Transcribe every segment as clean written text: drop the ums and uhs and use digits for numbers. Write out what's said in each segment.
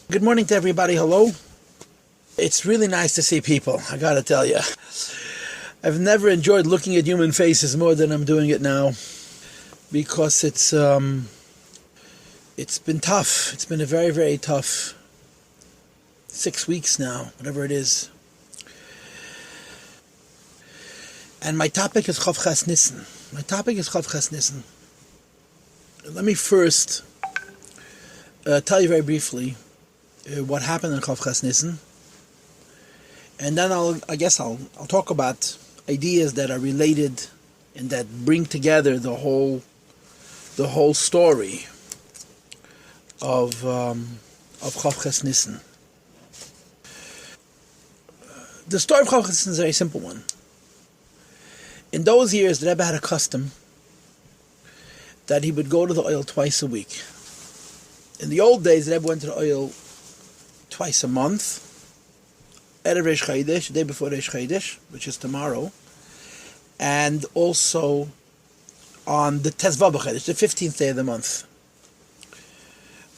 Good morning to everybody. Hello. It's really nice to see people, I gotta tell you. I've never enjoyed looking at human faces more than I'm doing it now, because it's been tough. It's been a very, very tough 6 weeks now, whatever it is. And my topic is Chof Ches Nissan. Let me first tell you very briefly what happened in Chof Ches Nissan, and then I'll talk about ideas that are related and that bring together the whole story of Chof Ches Nissan. The story of Chof Ches Nissan is a very simple one. In those years, the Rebbe had a custom that he would go to the oil twice a week. In the old days, the Rebbe went to the oil twice a month, Erev Reish Chodesh, the day before Reish Chodesh, which is tomorrow, and also on the Tezvav Chodesh, the 15th day of the month.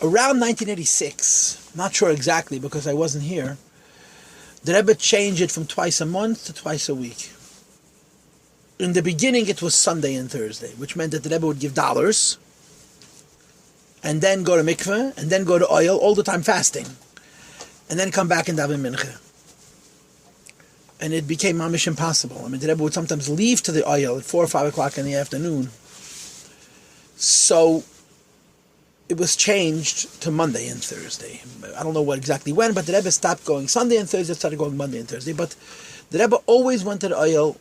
Around 1986, not sure exactly because I wasn't here, the Rebbe changed it from twice a month to twice a week. In the beginning, it was Sunday and Thursday, which meant that the Rebbe would give dollars, and then go to mikveh, and then go to oil, all the time fasting, and then come back and daven mincha. And it became mamish impossible. I mean, the Rebbe would sometimes leave to the oil at 4 or 5 o'clock in the afternoon. So it was changed to Monday and Thursday. I don't know what exactly when, but the Rebbe stopped going Sunday and Thursday, started going Monday and Thursday. But the Rebbe always went to the oil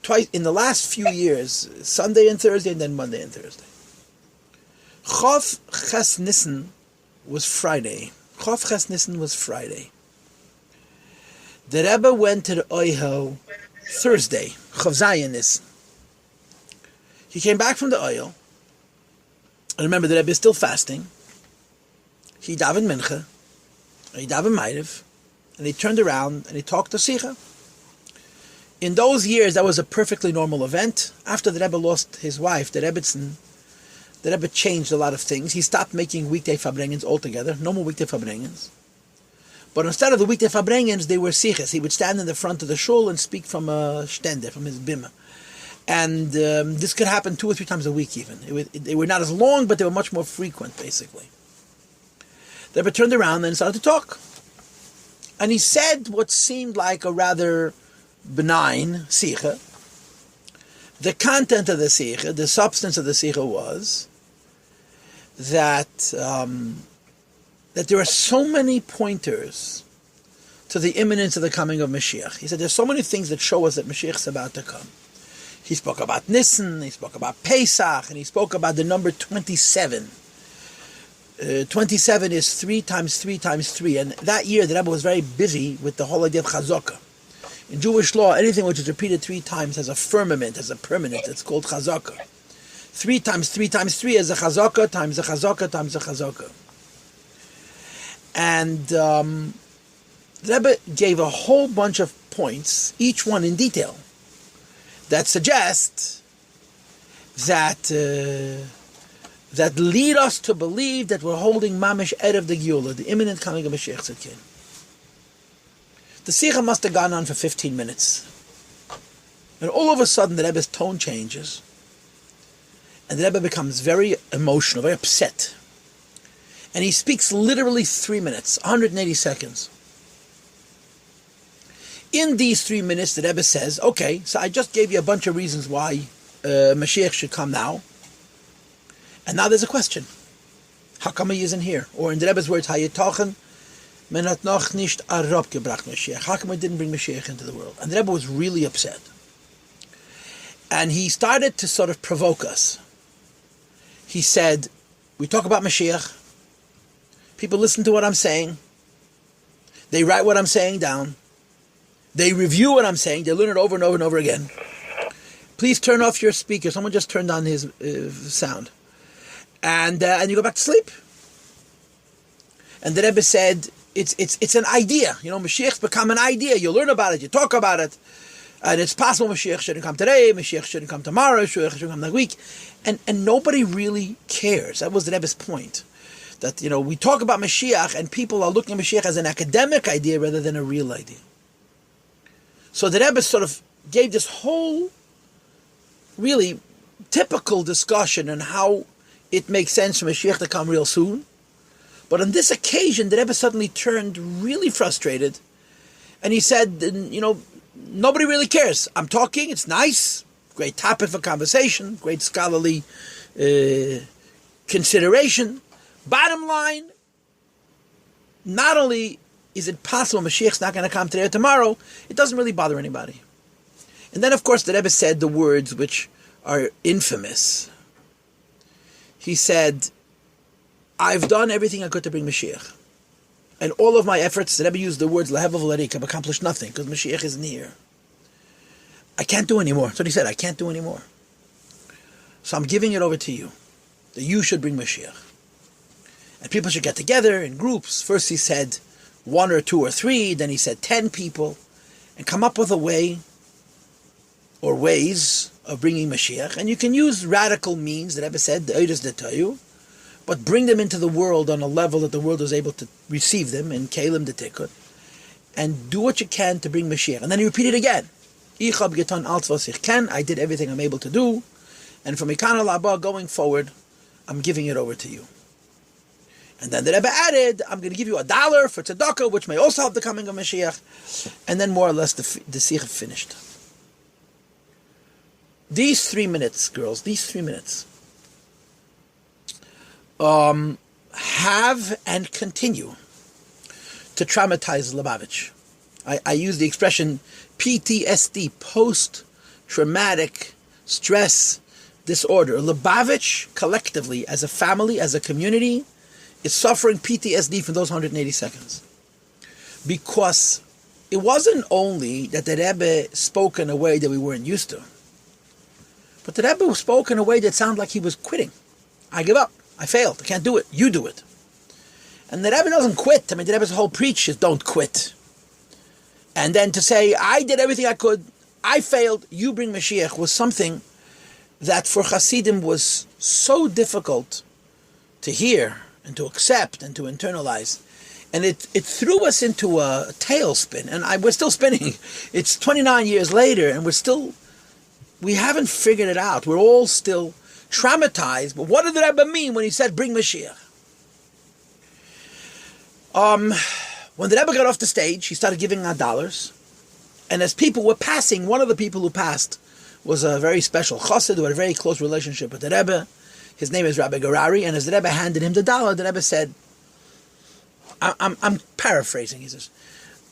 twice in the last few years, Sunday and Thursday, and then Monday and Thursday. Chof Ches Nissan was Friday. The Rebbe went to the oil Thursday, Chof Zayin Nissan. He came back from the oil, and remember, the Rebbe is still fasting. He davened mincha, and he davened ma'ariv, and he turned around and he talked to Sicha. In those years, that was a perfectly normal event. After the Rebbe lost his wife, the Rebbe changed a lot of things. He stopped making weekday farbrengens altogether. No more weekday farbrengens. But instead of the weekday farbrengens, they were siches. He would stand in the front of the shul and speak from a stender, from his bimah. And this could happen 2 or 3 times a week even. They were not as long, but they were much more frequent, basically. The Rebbe turned around and started to talk. And he said what seemed like a rather benign sicha. The content of the sicha, the substance of the sicha was that there are so many pointers to the imminence of the coming of Mashiach. He said there's so many things that show us that Mashiach is about to come. He spoke about Nissan, he spoke about Pesach, and he spoke about the number 27. 27 is 3 times 3 times 3. And that year the Rebbe was very busy with the whole idea of chazakah. In Jewish law, anything which is repeated 3 times has a firmament, has a permanent. It's called chazakah. 3 times 3 times 3 is a chazakah times a chazakah times a chazakah. And the Rebbe gave a whole bunch of points, each one in detail, that suggest that lead us to believe that we're holding mamish erev the Geula, the imminent coming of Mashiach Tzidkin. The Sikha must have gone on for 15 minutes. And all of a sudden the Rebbe's tone changes. And the Rebbe becomes very emotional, very upset. And he speaks literally 3 minutes, 180 seconds. In these 3 minutes, the Rebbe says, okay, so I just gave you a bunch of reasons why Mashiach should come now. And now there's a question. How come he isn't here? Or in the Rebbe's words, Hayetochen, men hat noch nicht arab gebracht Mashiach. How come we didn't bring Mashiach into the world? And the Rebbe was really upset. And he started to sort of provoke us. He said, we talk about Mashiach. People listen to what I'm saying. They write what I'm saying down. They review what I'm saying. They learn it over and over and over again. Please turn off your speaker. Someone just turned on his sound. And you go back to sleep. And the Rebbe said, it's an idea. You know, Mashiach's become an idea. You learn about it, you talk about it. And it's possible Mashiach shouldn't come today, Mashiach shouldn't come tomorrow, Mashiach shouldn't come next week. And nobody really cares. That was the Rebbe's point. That, we talk about Mashiach and people are looking at Mashiach as an academic idea rather than a real idea. So the Rebbe sort of gave this whole really typical discussion on how it makes sense for Mashiach to come real soon. But on this occasion, the Rebbe suddenly turned really frustrated, and he said, nobody really cares. I'm talking, it's nice, great topic for conversation, great scholarly consideration. Bottom line, not only is it possible Mashiach's not going to come today or tomorrow, it doesn't really bother anybody. And then, of course, the Rebbe said the words which are infamous. He said, I've done everything I could to bring Mashiach. And all of my efforts, the Rebbe used the words Lehev V'Larik, have accomplished nothing because Mashiach isn't here. I can't do anymore. That's what he said, I can't do anymore. So I'm giving it over to you, that you should bring Mashiach. And people should get together in groups. First he said 1 or 2 or 3, then he said 10 people, and come up with a way or ways of bringing Mashiach. And you can use radical means, the Rebbe said, the Eidos Detayu, but bring them into the world on a level that the world is able to receive them in Kelim Detikut, and do what you can to bring Mashiach. And then he repeated again, Ich hab getan alles was ich kann, I did everything I'm able to do, and from Ikan al going forward, I'm giving it over to you. And then the Rebbe added, I'm going to give you $1 for tzedakah, which may also help the coming of Mashiach. And then more or less the Sikha finished. These 3 minutes, girls, these 3 minutes, have and continue to traumatize Lubavitch. I use the expression PTSD, post-traumatic stress disorder. Lubavitch, collectively, as a family, as a community, is suffering PTSD for those 180 seconds. Because it wasn't only that the Rebbe spoke in a way that we weren't used to, but the Rebbe spoke in a way that sounded like he was quitting. I give up. I failed. I can't do it. You do it. And the Rebbe doesn't quit. The Rebbe's whole preach is don't quit. And then to say, I did everything I could, I failed, you bring Mashiach, was something that for Hasidim was so difficult to hear and to accept and to internalize. And it threw us into a tailspin. And we're still spinning. It's 29 years later and we haven't figured it out. We're all still traumatized. But what did the Rebbe mean when he said, bring Mashiach? When the Rebbe got off the stage, he started giving out dollars. And as people were passing, one of the people who passed was a very special chassid who had a very close relationship with the Rebbe. His name is Rabbi Garari. And as the Rebbe handed him the dollar, the Rebbe said, I'm paraphrasing, he says,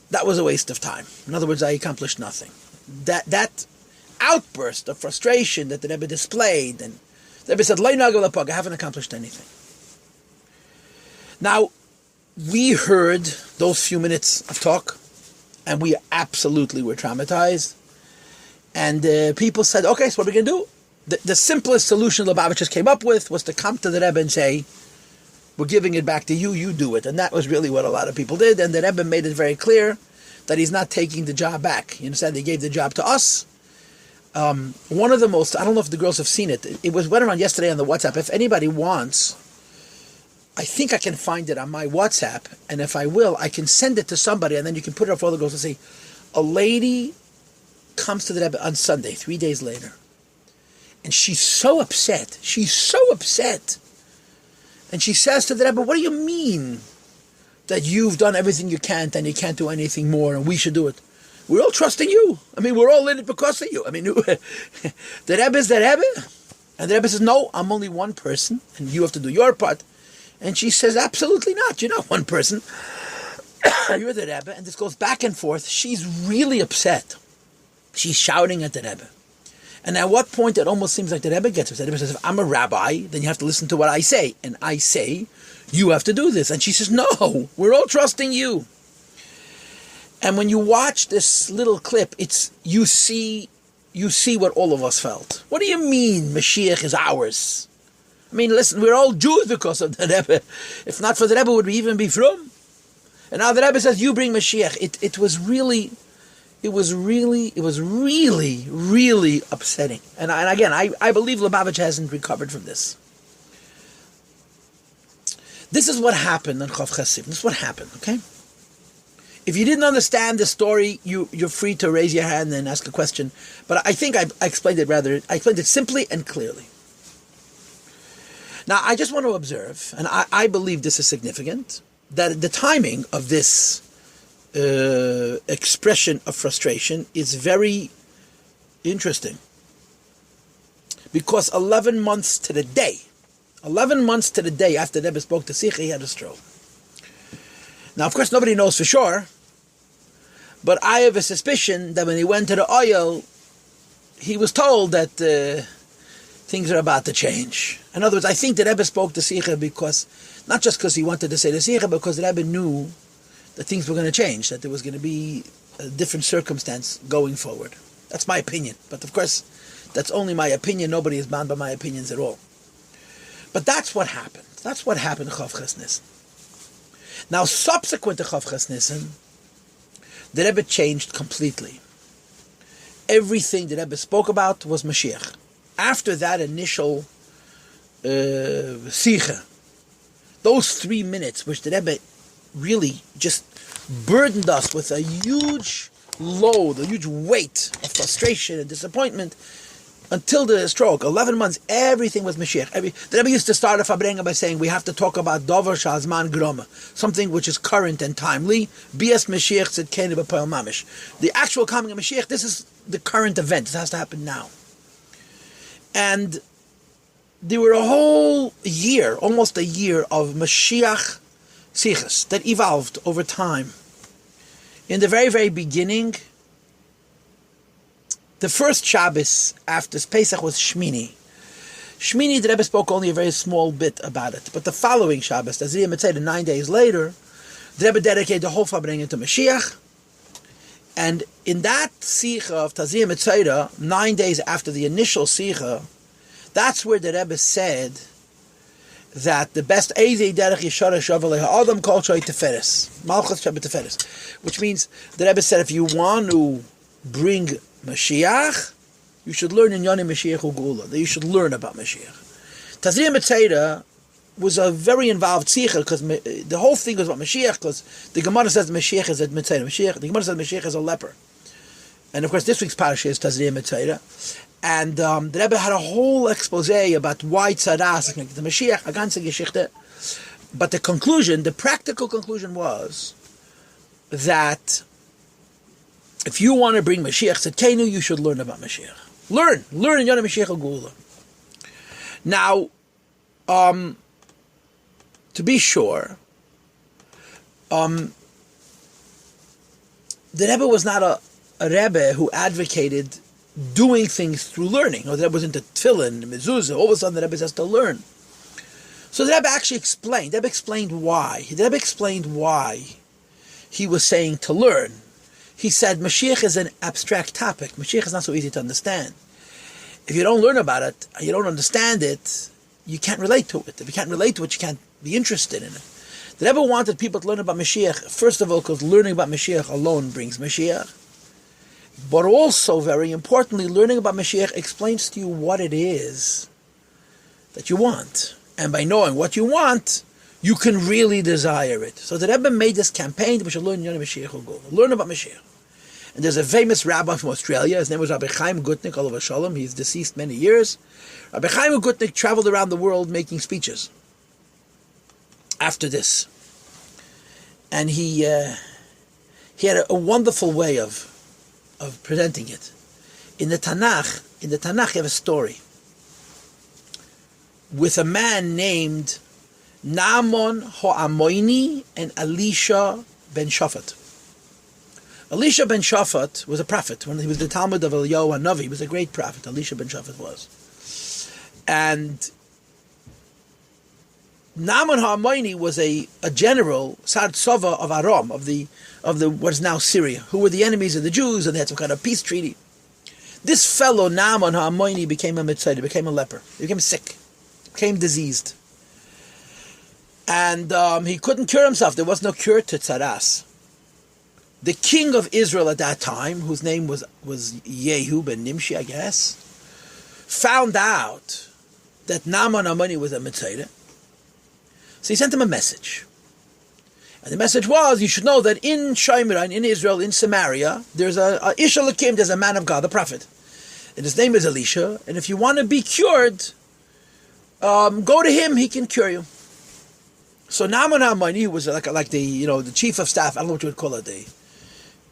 that was a waste of time. In other words, I accomplished nothing. That outburst of frustration that the Rebbe displayed, and the Rebbe said, I haven't accomplished anything. Now, we heard those few minutes of talk, and we absolutely were traumatized. And people said, okay, so what are we going to do? The simplest solution Lubavitchers came up with was to come to the Rebbe and say, we're giving it back to you, you do it. And that was really what a lot of people did. And the Rebbe made it very clear that he's not taking the job back. You understand? He gave the job to us. One of the most, I don't know if the girls have seen it. It went around yesterday on the WhatsApp. If anybody wants, I think I can find it on my WhatsApp. And if I will, I can send it to somebody. And then you can put it up for all the girls and say, a lady comes to the Rebbe on Sunday, 3 days later. And she's so upset. She's so upset. And she says to the Rebbe, what do you mean that you've done everything you can and you can't do anything more and we should do it? We're all trusting you. I mean, we're all in it because of you. I mean, the Rebbe is the Rebbe. And the Rebbe says, no, I'm only one person and you have to do your part. And she says, absolutely not. You're not one person. You're the Rebbe. And this goes back and forth. She's really upset. She's shouting at the Rebbe. And at what point it almost seems like the Rebbe gets upset. The Rebbe says, if I'm a rabbi, then you have to listen to what I say. And I say, you have to do this. And she says, no, we're all trusting you. And when you watch this little clip, you see what all of us felt. What do you mean Mashiach is ours? I mean, listen, we're all Jews because of the Rebbe. If not for the Rebbe, would we even be from? And now the Rebbe says, you bring Mashiach. It was really, really upsetting. And I believe Lubavitch hasn't recovered from this. This is what happened on Chav Chesiv. This is what happened, okay? If you didn't understand the story, you're free to raise your hand and ask a question. But I think I explained it simply and clearly. Now, I just want to observe, and I believe this is significant, that the timing of this expression of frustration is very interesting. Because 11 months to the day after Rebbe spoke to Sikha, he had a stroke. Now, of course, nobody knows for sure, but I have a suspicion that when he went to the oil, he was told that things are about to change. In other words, I think the Rebbe spoke to Sikha because, not just because he wanted to say to Sikha, but because the Rebbe knew that things were going to change, that there was going to be a different circumstance going forward. That's my opinion. But of course, that's only my opinion. Nobody is bound by my opinions at all. But that's what happened. That's what happened to Chav Ches Nisan. Now, subsequent to Chav Ches Nisan, the Rebbe changed completely. Everything the Rebbe spoke about was Mashiach. After that initial Sikha, those 3 minutes, which the Rebbe really just burdened us with a huge load, a huge weight of frustration and disappointment, until the stroke, 11 months, everything was Mashiach. The Rebbe used to start a Fabrenga by saying, we have to talk about Dover Shazman Groma, something which is current and timely. Bias Mashiach said Kene B'Poel Mamish. The actual coming of Mashiach, this is the current event. This has to happen now. And there were a whole year, almost a year, of Mashiach Sichas that evolved over time. In the very, very beginning, the first Shabbos after Pesach was Shmini. Shmini, the Rebbe spoke only a very small bit about it. But the following Shabbos, Tazria Mitzvah, 9 days later, the Rebbe dedicated the whole Fabrengen to Mashiach. And in that Sikha of Tazria Mitzvah, 9 days after the initial Sikha, that's where the Rebbe said that the best Eizei Derech Yeshara Shavalei Ha'adam Kol Shoy Teferes, Malchus Shabbat Teferes, which means the Rebbe said if you want to bring Mashiach, you should learn in Yoni Mashiach Ugula, that you should learn about Mashiach. Tazria Mitzvah was a very involved Sikha, because the whole thing was about Mashiach, because the Gemara says Mashiach is a Mitzvah. The Gemara says Mashiach is a leper. And of course this week's parasha is Tazria Mitzvah. And the Rebbe had a whole expose about why Tzaras is connected to Mashiach, a ganze Geschichte. But the conclusion, the practical conclusion was that if you want to bring Mashiach Tzedkenu, you should learn about Mashiach. Learn in Yonah Mashiach Gula. Now, to be sure, the Rebbe was not a Rebbe who advocated doing things through learning. Or the Rebbe was into tefillin, mezuzah. All of a sudden, the Rebbe has to learn. So the Rebbe actually explained. The Rebbe explained why. The Rebbe explained why he was saying to learn. He said Mashiach is an abstract topic. Mashiach is not so easy to understand. If you don't learn about it, you don't understand it, you can't relate to it. If you can't relate to it, you can't be interested in it. The Rebbe wanted people to learn about Mashiach, first of all, because learning about Mashiach alone brings Mashiach. But also, very importantly, learning about Mashiach explains to you what it is that you want. And by knowing what you want, you can really desire it. So the Rebbe made this campaign that we should learn Yonah Mashiach. Learn about Mashiach. And there's a famous rabbi from Australia. His name was Rabbi Chaim Gutnick, Olav Shalom. He's deceased many years. Rabbi Chaim Gutnick traveled around the world making speeches after this. And he had a wonderful way of presenting it. In the Tanakh, you have a story with a man named Naaman Ho'amoini and Elisha ben Shaphat. Elisha ben Shaphat was a prophet. When he was the Talmud of Eliyahu HaNavi, he was a great prophet. Elisha ben Shaphat was. And Naaman Ha'amoini was a general, Sar Tzava of Aram, of the what is now Syria, who were the enemies of the Jews, and they had some kind of peace treaty. This fellow, Naaman Ha'amoini, became a mitzvah, became a leper. He became sick, became diseased. And he couldn't cure himself. There was no cure to tzaras. The king of Israel at that time, whose name was Yehu ben Nimshi, I guess, found out that Naaman Ha'amoini was a mitzvah. So he sent him a message. And the message was, you should know that in Shomron, in Israel, in Samaria, there's a Ish Elokim, there's a man of God, a prophet. And his name is Elisha. And if you want to be cured, go to him, he can cure you. So Naaman HaAmoni, who was like the the chief of staff, I don't know what you would call it,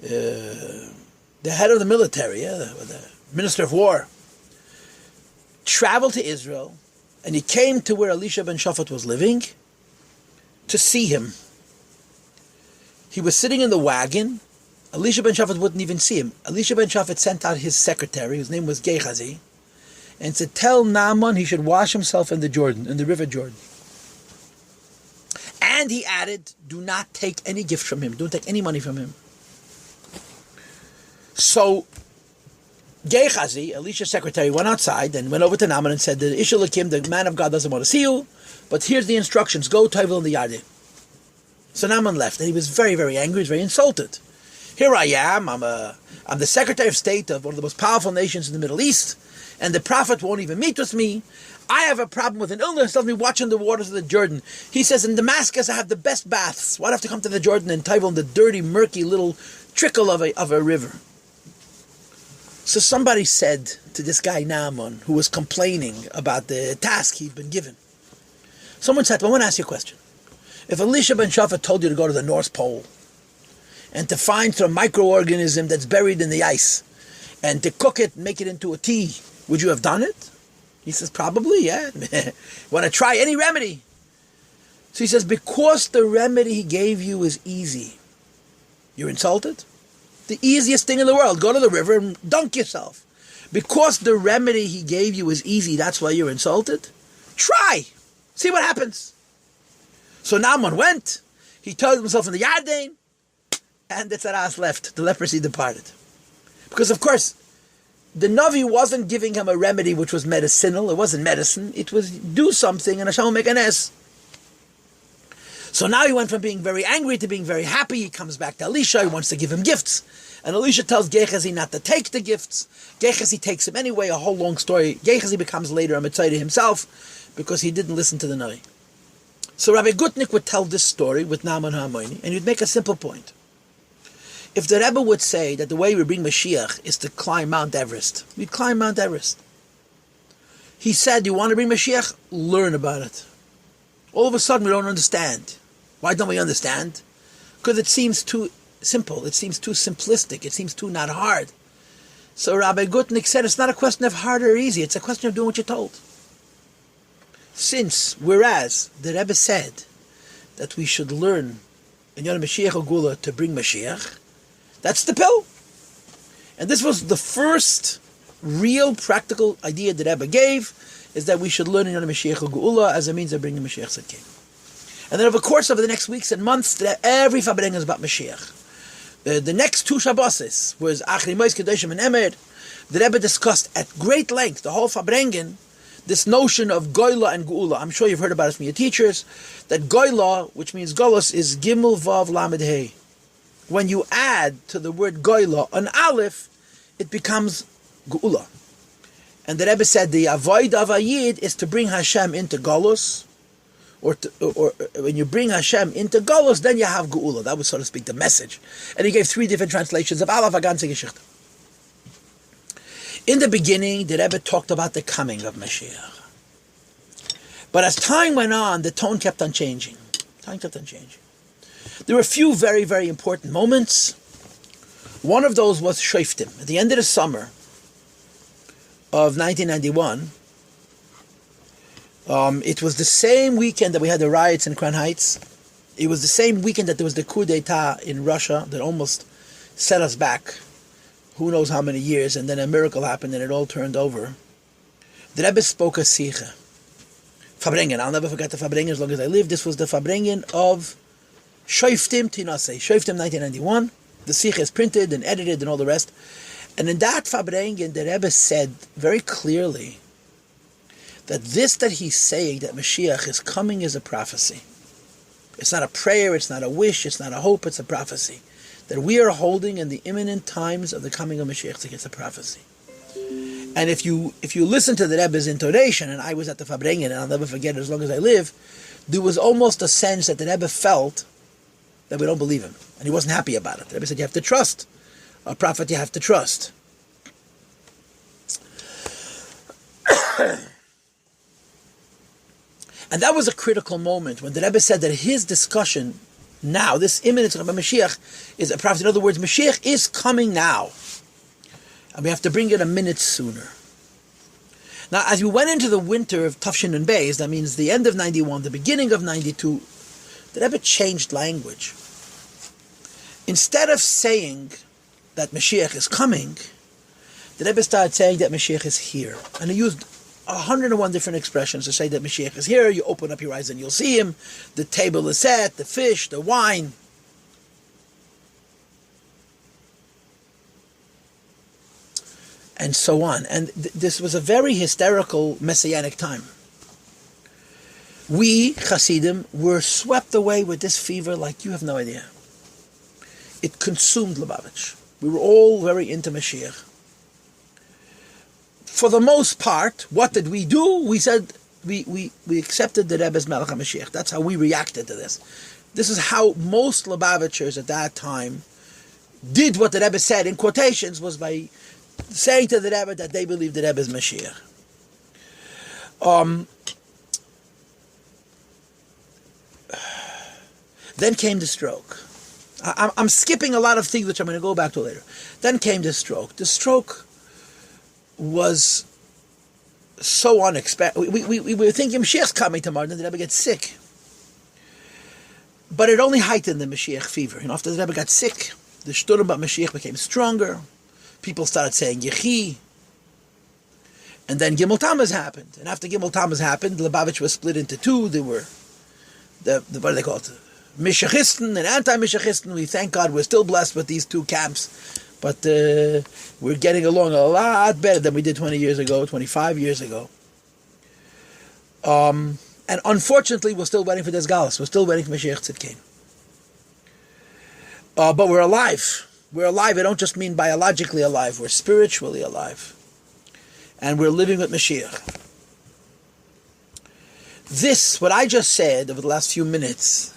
the head of the military, the minister of war, traveled to Israel, and he came to where Elisha ben Shaphat was living to see him. He was sitting in the wagon. Elisha ben Shaphat wouldn't even see him. Elisha ben Shaphat sent out his secretary, whose name was Gehazi, and said, tell Naaman he should wash himself in the Jordan, in the river Jordan. And he added, do not take any gift from him. Don't take any money from him. So Gehazi, Elisha's secretary, went outside and went over to Naaman and said, the Ish Elokim, the man of God, doesn't want to see you, but here's the instructions. Go Tovel in the Yarden. So Naaman left, and he was very, very angry. He was very insulted. Here I am. I'm the Secretary of State of one of the most powerful nations in the Middle East, and the prophet won't even meet with me. I have a problem with an illness. Let me watch in the waters of the Jordan. He says, in Damascus, I have the best baths. Why do I have to come to the Jordan and Tovel in the dirty, murky little trickle of a river? So somebody said to this guy Naaman, who was complaining about the task he'd been given, someone said, well, I want to ask you a question. If Elisha ben Shaphat told you to go to the North Pole and to find some microorganism that's buried in the ice and to cook it and make it into a tea, would you have done it? He says, probably, yeah. Want to try any remedy? So he says, because the remedy he gave you is easy, you're insulted? The easiest thing in the world, go to the river and dunk yourself. Because the remedy he gave you is easy, that's why you're insulted? Try. See what happens. So Naaman went, he told himself in the Yarden, and the tzaras left, the leprosy departed. Because of course, the Navi wasn't giving him a remedy which was medicinal, it wasn't medicine, it was do something and Hashem will make an S. So now he went from being very angry to being very happy. He comes back to Elisha, he wants to give him gifts. And Elisha tells Gehazi not to take the gifts. Gehazi takes him anyway, a whole long story. Gehazi becomes later a Mitzvah himself because he didn't listen to the Navi. So Rabbi Gutnick would tell this story with Naaman HaAmoni, and he'd make a simple point. If the Rebbe would say that the way we bring Mashiach is to climb Mount Everest, we'd climb Mount Everest. He said, you want to bring Mashiach? Learn about it. All of a sudden we don't understand. Why don't we understand? Because it seems too simple, it seems too simplistic, it seems too not hard. So Rabbi Gutnick said it's not a question of hard or easy, it's a question of doing what you're told. Whereas the Rebbe said that we should learn in Yom Mashiach or Gula to bring Mashiach, that's the pill. And this was the first real practical idea that Rebbe gave, is that we should learn in Yom Mashiach or Gula as a means of bringing Mashiach Tzedkei. And then over the course of the next weeks and months, every Fabrengen is about Mashiach. The next two Shabboses was Achri Mois Kedoshim and Emer. The Rebbe discussed at great length the whole Fabrengen, this notion of Goyla and Geula. I'm sure you've heard about it from your teachers, that Goyla, which means Golos, is Gimel Vav Lamed Hey. When you add to the word Goyla an Aleph, it becomes Geula. And the Rebbe said the Avoid of Ayid is to bring Hashem into Golos, or when you bring Hashem into Golos, then you have Geula. That was, so to speak, the message. And he gave three different translations of Aleph Haganze Geschichte. In the beginning, the Rebbe talked about the coming of Mashiach. But as time went on, the tone kept on changing. There were a few very, very important moments. One of those was Shoftim. At the end of the summer of 1991, it was the same weekend that we had the riots in Crown Heights. It was the same weekend that there was the coup d'etat in Russia that almost set us back who knows how many years, and then a miracle happened and it all turned over. The Rebbe spoke a Sicha. Fabrengen, I'll never forget the Fabrengen as long as I live. This was the Fabrengen of Shoftim Tinaseh, Shoftim 1991. The Sicha is printed and edited and all the rest. And in that Fabrengen, the Rebbe said very clearly that this that he's saying, that Mashiach is coming, is a prophecy. It's not a prayer, it's not a wish, it's not a hope, it's a prophecy. That we are holding in the imminent times of the coming of Mashiach. It's a prophecy. And if you listen to the Rebbe's intonation, and I was at the Fabrengen, and I'll never forget it as long as I live, there was almost a sense that the Rebbe felt that we don't believe him, and he wasn't happy about it. The Rebbe said, you have to trust. A prophet you have to trust. And that was a critical moment when the Rebbe said that his discussion now, this imminence of Mashiach, is a prophet. In other words, Mashiach is coming now. And we have to bring it a minute sooner. Now, as we went into the winter of Tafshin and Beis, that means the end of 91, the beginning of 92, the Rebbe changed language. Instead of saying that Mashiach is coming, the Rebbe started saying that Mashiach is here. And he used 101 different expressions to say that Mashiach is here. You open up your eyes and you'll see him. The table is set, the fish, the wine. And so on. And this was a very hysterical messianic time. We, Hasidim, were swept away with this fever like you have no idea. It consumed Lubavitch. We were all very into Mashiach. For the most part, what did we do? We said, we accepted the Rebbe's Melech HaMashiach. That's how we reacted to this. This is how most Lubavitchers at that time did what the Rebbe said, in quotations, was by saying to the Rebbe that they believed the Rebbe's Mashiach. Then came the stroke. I'm skipping a lot of things which I'm going to go back to later. Then came the stroke. The stroke was so unexpected. We were thinking Mashiach's coming tomorrow, and then the Rebbe gets sick. But it only heightened the Mashiach fever. After the Rebbe got sick, the shturim about Mashiach became stronger. People started saying Yechi. And then Gimel Tammuz happened. And after Gimel Tammuz happened, Lubavitch was split into two. There were, what do they call it? Mishachisten and anti-Mishachisten. We thank God we're still blessed with these two camps. But we're getting along a lot better than we did 20 years ago, 25 years ago. And unfortunately, we're still waiting for this Galus. We're still waiting for Mashiach Tzidkein. But we're alive. We're alive. I don't just mean biologically alive. We're spiritually alive. And we're living with Mashiach. This, what I just said over the last few minutes,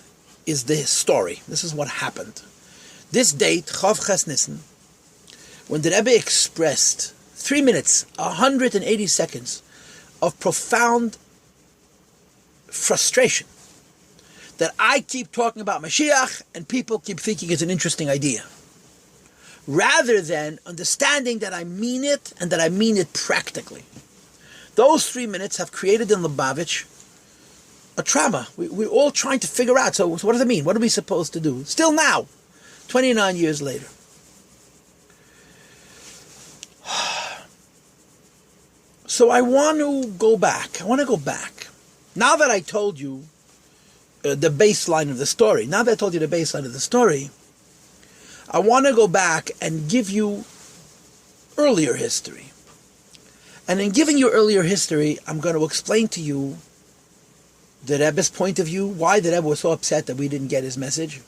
is the story. This is what happened. This date, Chav Ches Nisan, when the Rebbe expressed 3 minutes, 180 seconds of profound frustration that I keep talking about Mashiach and people keep thinking it's an interesting idea, rather than understanding that I mean it and that I mean it practically. Those 3 minutes have created in Lubavitch a trauma. We're all trying to figure out, so what does it mean? What are we supposed to do? Still now, 29 years later. So I want to go back. Now that I told you the baseline of the story, I want to go back and give you earlier history. And in giving you earlier history, I'm going to explain to you the Rebbe's point of view, why the Rebbe was so upset that we didn't get his message.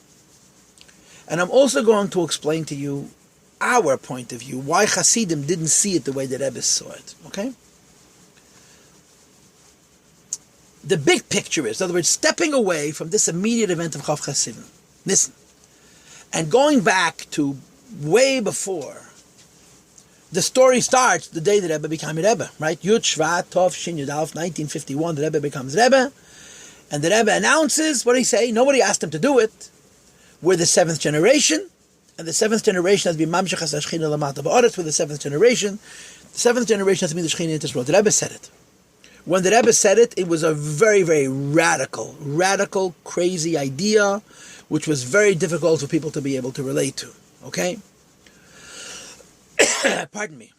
And I'm also going to explain to you our point of view, why Hasidim didn't see it the way the Rebbe saw it. Okay? The big picture is, in other words, stepping away from this immediate event of Chav Hasidim, listen, and going back to way before. The story starts the day the Rebbe became a Rebbe, right? Yud Shvat Tov Shin Yud Aleph, 1951, the Rebbe becomes Rebbe, and the Rebbe announces, what did he say? Nobody asked him to do it. We're the 7th generation, and the 7th generation has been Mamshech Has HaShechina Lamata Ba'aretz. We're the 7th generation. The 7th generation has been the Shechina in this world. The Rebbe said it. When the Rebbe said it, it was a very, very radical, crazy idea, which was very difficult for people to be able to relate to. Okay? Pardon me.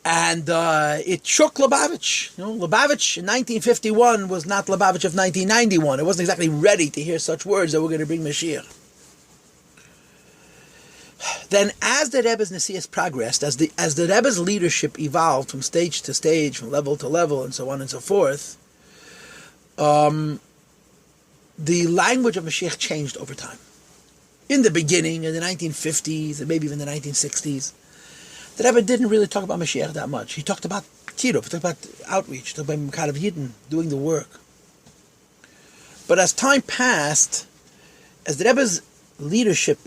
And it shook Lubavitch. Lubavitch in 1951 was not Lubavitch of 1991. It wasn't exactly ready to hear such words that were going to bring Mashiach. Then, as the Rebbe's Nesias progressed, as the Rebbe's leadership evolved from stage to stage, from level to level, and so on and so forth, the language of Mashiach changed over time. In the beginning, in the 1950s, and maybe even the 1960s, the Rebbe didn't really talk about Mashiach that much. He talked about Kiruv, talk about outreach, talk about kind of Yidden doing the work. But as time passed, as the Rebbe's leadership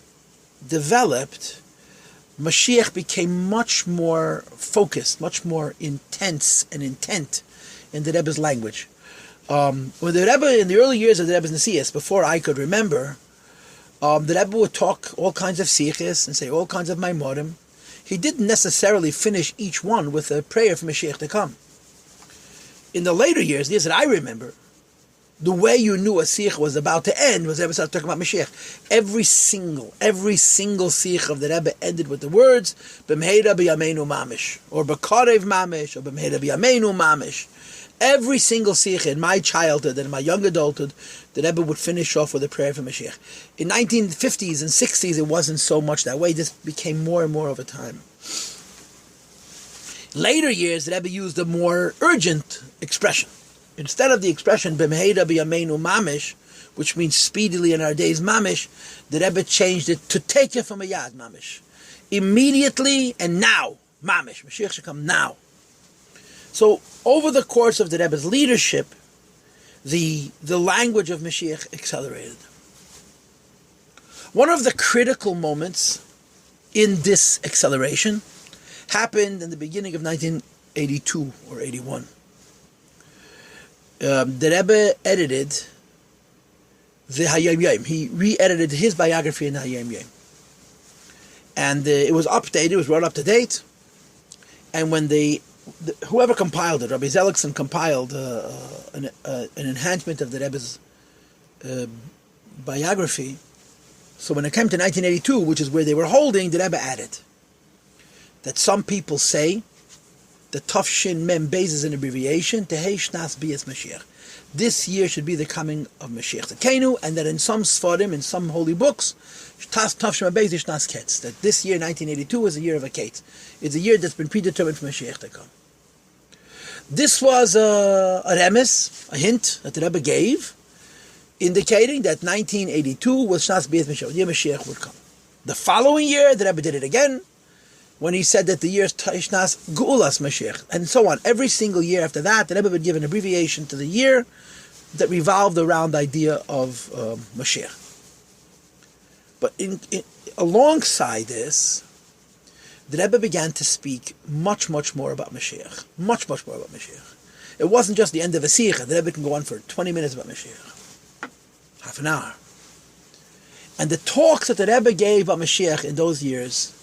developed, Mashiach became much more focused, much more intense and intent in the Rebbe's language. When the Rebbe, in the early years of the Rebbe's Nesias, before I could remember, the Rebbe would talk all kinds of sichos and say all kinds of maimorim. He didn't necessarily finish each one with a prayer for Mashiach to come. In the later years, the years that I remember, the way you knew a sikh was about to end was the Rebbe started talking about Mashiach. Every single sikh of the Rebbe ended with the words B'mheira b'yameinu mamish, or B'karev mamish, or B'mheira b'yameinu mamish. Every single sikh in my childhood and in my young adulthood, the Rebbe would finish off with a prayer for Mashiach. In 1950s and 60s, it wasn't so much that way. This became more and more over time. Later years, the Rebbe used a more urgent expression. Instead of the expression B'mheira b'yameinu mamish, which means speedily in our days mamish, the Rebbe changed it to take it from a yad mamish. Immediately and now, mamish. Mashiach should come now. So, over the course of the Rebbe's leadership, the language of Mashiach accelerated. One of the critical moments in this acceleration happened in the beginning of 1982 or 81. The Rebbe edited the Hayom Yom. He re-edited his biography in Hayom Yom. And it was updated, it was brought up to date. And when whoever compiled it, Rabbi Zelickson compiled an enhancement of the Rebbe's biography. So when it came to 1982, which is where they were holding, the Rebbe added that some people say the Tov Shin Mem Beis is an abbreviation, Tehei Shnas Bias Mashiach. This year should be the coming of Mashiach Tzedkeinu, and that in some Sfarim, in some holy books, Tov Shin Mem Beis is Shnas Ketz. That this year, 1982, is a year of a Ketz. It's a year that's been predetermined for Mashiach to come. This was a remes, a hint that the Rebbe gave, indicating that 1982 was Shnas Bias Mashiach, the year Mashiach would come. The following year, the Rebbe did it again, when he said that the year is Shnas Geulas Mashiach, and so on. Every single year after that, the Rebbe would give an abbreviation to the year that revolved around the idea of Mashiach. But alongside this, the Rebbe began to speak much more about Mashiach. Much more about Mashiach. It wasn't just the end of a sikha. The Rebbe can go on for 20 minutes about Mashiach. Half an hour. And the talks that the Rebbe gave about Mashiach in those years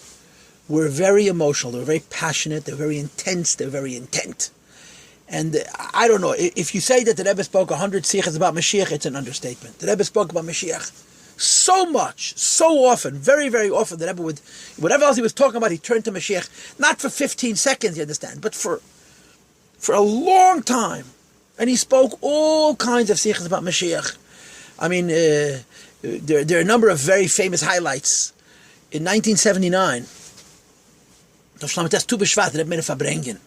were very emotional, they were very passionate, they were very intense, they were very intent. And I don't know, if you say that the Rebbe spoke 100 sikhas about Mashiach, it's an understatement. The Rebbe spoke about Mashiach so much, so often, very often, the Rebbe would, whatever else he was talking about, he turned to Mashiach, not for 15 seconds, you understand, but for a long time. And he spoke all kinds of sikhas about Mashiach. I mean, there are a number of very famous highlights. In 1979, the Rebbe made a Fabrengen.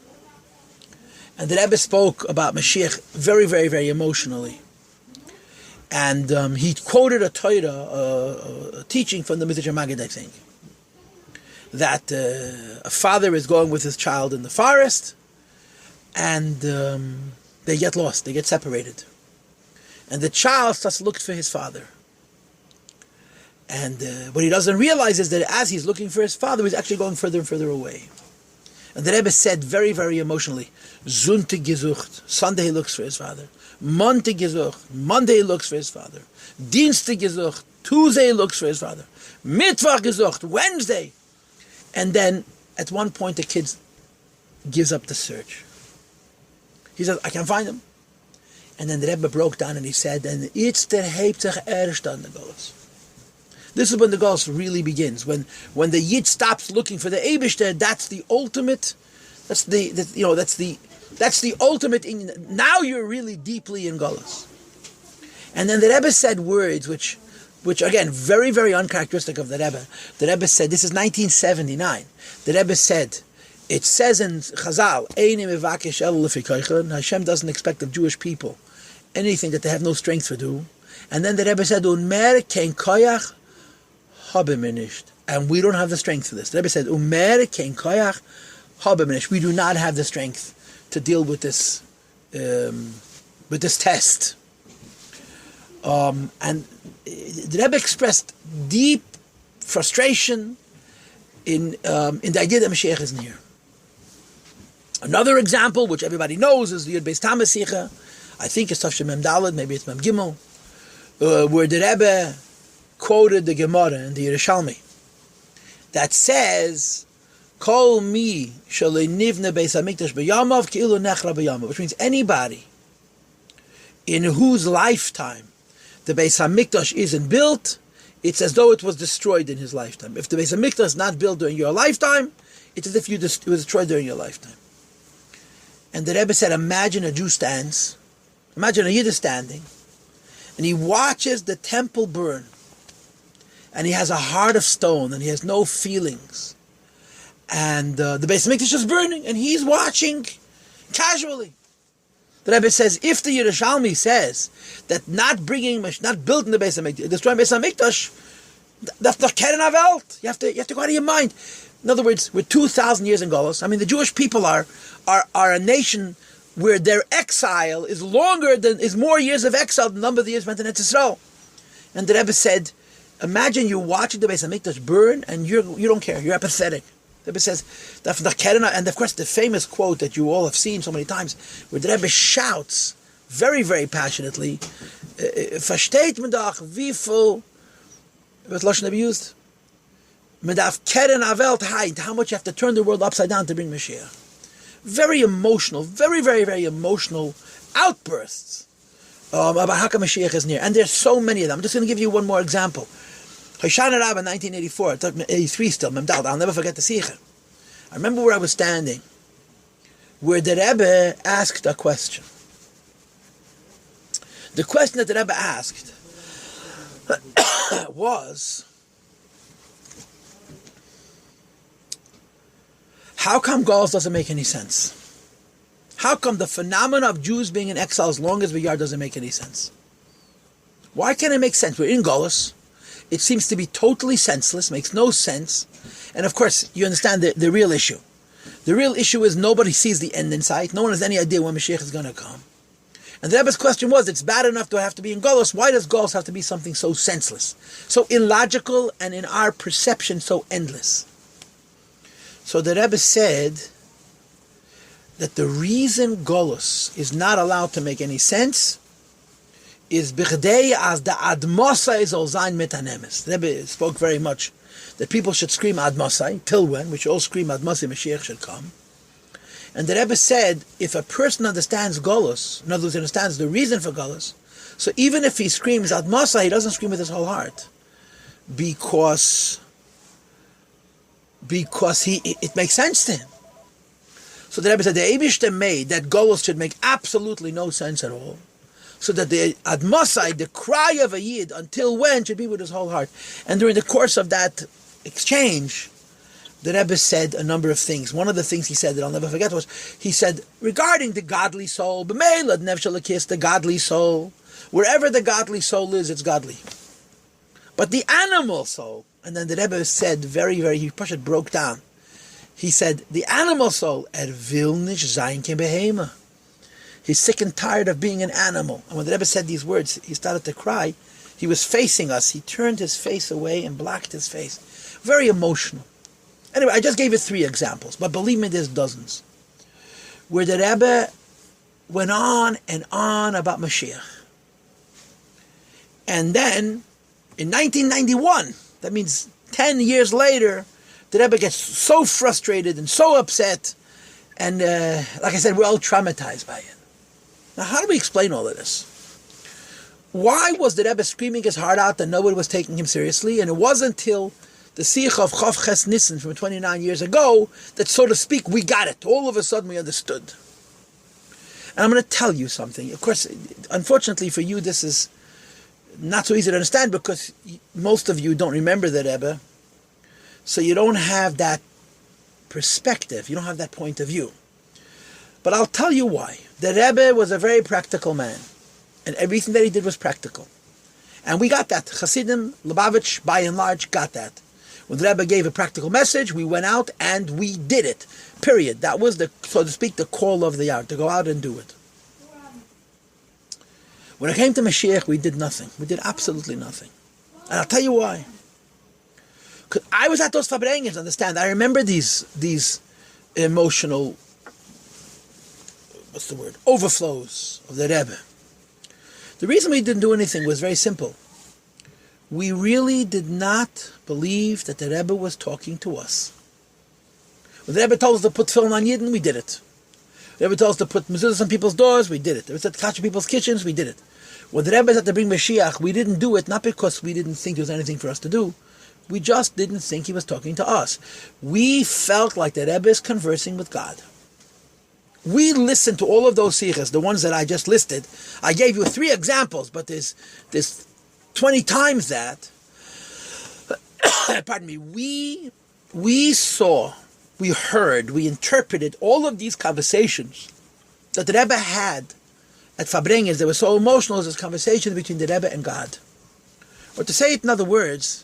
And the Rebbe spoke about Mashiach very emotionally. And he quoted a Torah, a teaching from the Midrash Maggid, I think, that a father is going with his child in the forest, and they get lost, they get separated. And the child starts to look for his father. And what he doesn't realize is that as he's looking for his father, he's actually going further and further away. And the Rebbe said very emotionally, Sonntag gesucht, Sunday he looks for his father. Montag gesucht, Monday he looks for his father. Dienstag gesucht, Tuesday he looks for his father. Mittwoch gesucht, Wednesday. And then at one point the kid gives up the search. He says, I can't find him. And then the Rebbe broke down and he said, and it's der hebt sich erst an the Golus. This is when the Golus really begins. When the Yid stops looking for the Eibishter, that's the ultimate. That's the ultimate. Now you're really deeply in Golus. And then the Rebbe said words which again very uncharacteristic of the Rebbe. The Rebbe said, this is 1979. The Rebbe said, it says in Chazal, Hashem doesn't expect of Jewish people anything that they have no strength to do. And then the Rebbe said, Umer kein koyach habe mir nicht. And we don't have the strength for this. The Rebbe said, Umer kein koyach habe mir nicht. We do not have the strength to deal with this test. And the Rebbe expressed deep frustration in the idea that Mashiach is near. Another example, which everybody knows, is the Yud Beis Tammuz Sicha. I think it's Tafshim Mem Daled, maybe it's Mem Gimel, where the Rebbe quoted the Gemara in the Yerushalmi that says, Kol mi shalei nivne Beis Hamikdash b'yamav ki'ilu nechra b'yamav, which means anybody in whose lifetime the Beis Hamikdash isn't built, it's as though it was destroyed in his lifetime. If the Beis Hamikdash is not built during your lifetime, it's as if it was destroyed during your lifetime. And the Rebbe said, imagine a Jew stands, imagine a Yid is standing, and he watches the temple burn, and he has a heart of stone, and he has no feelings, and the Beis Hamikdash is burning, and he's watching casually. The Rebbe says, if the Yerushalmi says that not building the Beis Hamikdash, destroying Beis Hamikdash, that's not Keren Avelt. You have to go out of your mind. In other words, we're 2,000 years in Golus. I mean, the Jewish people are a nation where their exile is more years of exile than the number of the years spent in Eretz Yisrael. And the Rebbe said, imagine you watching the Beis Hamikdash burn and you don't care. You're apathetic. The Rebbe says, and of course the famous quote that you all have seen so many times, where the Rebbe shouts very, very passionately, Versteht man doch, wie viel, what Lashon Rebbe used? Medaf keren avelt heit, how much you have to turn the world upside down to bring Mashiach. Very emotional, very, very, very emotional outbursts about how come Mashiach is near. And there's so many of them. I'm just going to give you one more example. Hoshana Rabbah in 1984, it took me 83 still, Memdal, I'll never forget the Sikha. I remember where I was standing, where the Rebbe asked a question. The question that the Rebbe asked was, how come Gauls doesn't make any sense? How come the phenomena of Jews being in exile as long as we are doesn't make any sense? Why can't it make sense? We're in Gauls. It seems to be totally senseless, makes no sense. And of course, you understand the real issue. The real issue is nobody sees the end in sight. No one has any idea when Mashiach is going to come. And the Rebbe's question was, it's bad enough to have to be in Golus. Why does Golus have to be something so senseless, so illogical, and in our perception so endless? So the Rebbe said that the reason Golus is not allowed to make any sense is bichdei as the admosai zol zayin mitanemes. The Rebbe spoke very much that people should scream admosai, till when? We should all scream admosai, Mashiach should come. And the Rebbe said, if a person understands Golus, in other words, understands the reason for Golus, so even if he screams admosai, he doesn't scream with his whole heart. Because it makes sense to him. So the Rebbe said, the Eibishter made that Golus should make absolutely no sense at all. So that the admosai, the cry of a Yid, until when, should be with his whole heart. And during the course of that exchange, the Rebbe said a number of things. One of the things he said that I'll never forget was, he said, regarding the godly soul, b'meilad nev shalakis, the godly soul, wherever the godly soul is, it's godly. But the animal soul, and then the Rebbe said he broke down. He said, the animal soul, vil nicht sein kein behema. He's sick and tired of being an animal. And when the Rebbe said these words, he started to cry. He was facing us. He turned his face away and blocked his face. Very emotional. Anyway, I just gave you 3 examples, but believe me, there's dozens. Where the Rebbe went on and on about Mashiach. And then, in 1991, that means 10 years later, the Rebbe gets so frustrated and so upset, and like I said, we're all traumatized by it. Now, how do we explain all of this? Why was the Rebbe screaming his heart out that nobody was taking him seriously? And it wasn't until the Sikh of Chav Ches Nissan from 29 years ago that, so to speak, we got it. All of a sudden we understood. And I'm going to tell you something. Of course, unfortunately for you, this is not so easy to understand because most of you don't remember the Rebbe. So you don't have that perspective. You don't have that point of view. But I'll tell you why. The Rebbe was a very practical man. And everything that he did was practical. And we got that. Chassidim, Lubavitch, by and large, got that. When the Rebbe gave a practical message, we went out and we did it. Period. That was, the, so to speak, the call of the hour, to go out and do it. When it came to Mashiach, we did nothing. We did absolutely nothing. And I'll tell you why. Because I was at those Fabrengens, understand? I remember these emotional, what's the word, overflows of the Rebbe. The reason we didn't do anything was very simple. We really did not believe that the Rebbe was talking to us. When the Rebbe told us to put tefillin on Yidden, we did it. The Rebbe told us to put mezuzahs on people's doors, we did it. The Rebbe said to catch people's kitchens, we did it. When the Rebbe said to bring Mashiach, we didn't do it, not because we didn't think there was anything for us to do. We just didn't think he was talking to us. We felt like the Rebbe is conversing with God. We listened to all of those sichas, the ones that I just listed. I gave you 3 examples, but there's 20 times that. Pardon me. We saw, we heard, we interpreted all of these conversations that the Rebbe had at Fabrengens. They were so emotional as this conversation between the Rebbe and God. Or to say it in other words,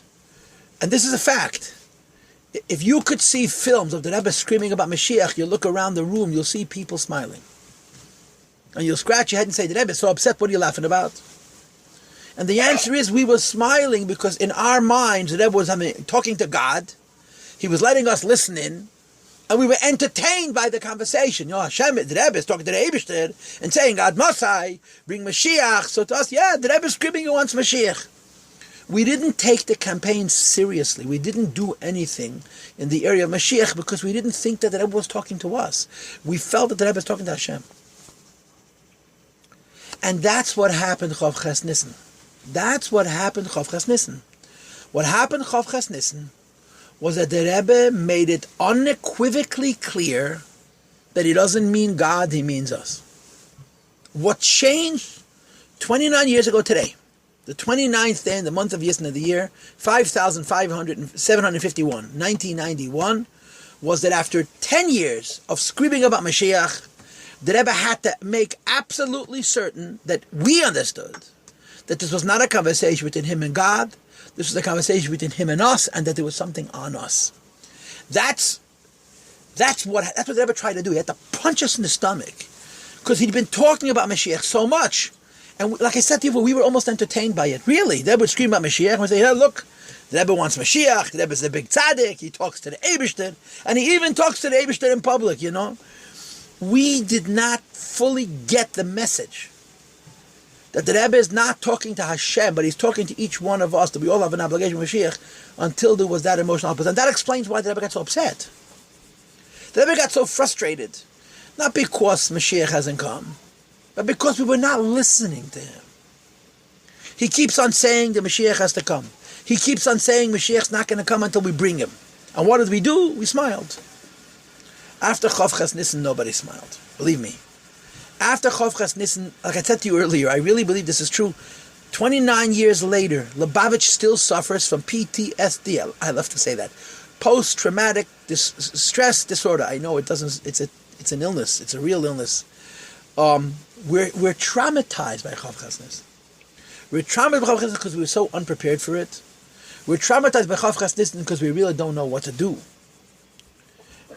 and this is a fact, if you could see films of the Rebbe screaming about Mashiach, you look around the room, you'll see people smiling. And you'll scratch your head and say, the Rebbe is so upset, what are you laughing about? And the answer is, we were smiling because in our minds, the Rebbe was talking to God, he was letting us listen in, and we were entertained by the conversation. You know, Hashem, the Rebbe is talking to the Eibishter and saying, Ad Mosai, bring Mashiach. So to us, yeah, the Rebbe is screaming, he wants Mashiach. We didn't take the campaign seriously. We didn't do anything in the area of Mashiach because we didn't think that the Rebbe was talking to us. We felt that the Rebbe was talking to Hashem. And that's what happened Chav Ches Nissen. That's what happened Chav Ches Nissen. What happened Chav Ches Nissen was that the Rebbe made it unequivocally clear that he doesn't mean God, he means us. What changed 29 years ago today, the 29th day in the month of Yisna of the year, 5,751, 1991, was that after 10 years of screaming about Mashiach, the Rebbe had to make absolutely certain that we understood that this was not a conversation between him and God, this was a conversation between him and us, and that there was something on us. That's what the Rebbe tried to do. He had to punch us in the stomach, because he'd been talking about Mashiach so much. And like I said to you, we were almost entertained by it. Really, the Rebbe would scream about Mashiach and we'd say, hey, look, the Rebbe wants Mashiach, the Rebbe's the big tzaddik, he talks to the Eibishter, and he even talks to the Eibishter in public, you know. We did not fully get the message that the Rebbe is not talking to Hashem, but he's talking to each one of us, that we all have an obligation with Mashiach, until there was that emotional opposite. And that explains why the Rebbe got so upset. The Rebbe got so frustrated, not because Mashiach hasn't come, but because we were not listening to him. He keeps on saying the Mashiach has to come. He keeps on saying Mashiach's not going to come until we bring him. And what did we do? We smiled. After Chav Ches Nissen, nobody smiled. Believe me. After Chav Ches Nissen, like I said to you earlier, I really believe this is true. 29 years later, Lubavitch still suffers from PTSD. I love to say that. Post-traumatic stress disorder. I know it doesn't. It's an illness. It's a real illness. We're traumatized by Chav Ches Nissen. We're traumatized by Chav Ches Nissen because we were so unprepared for it. We're traumatized by Chav Ches Nissen because we really don't know what to do.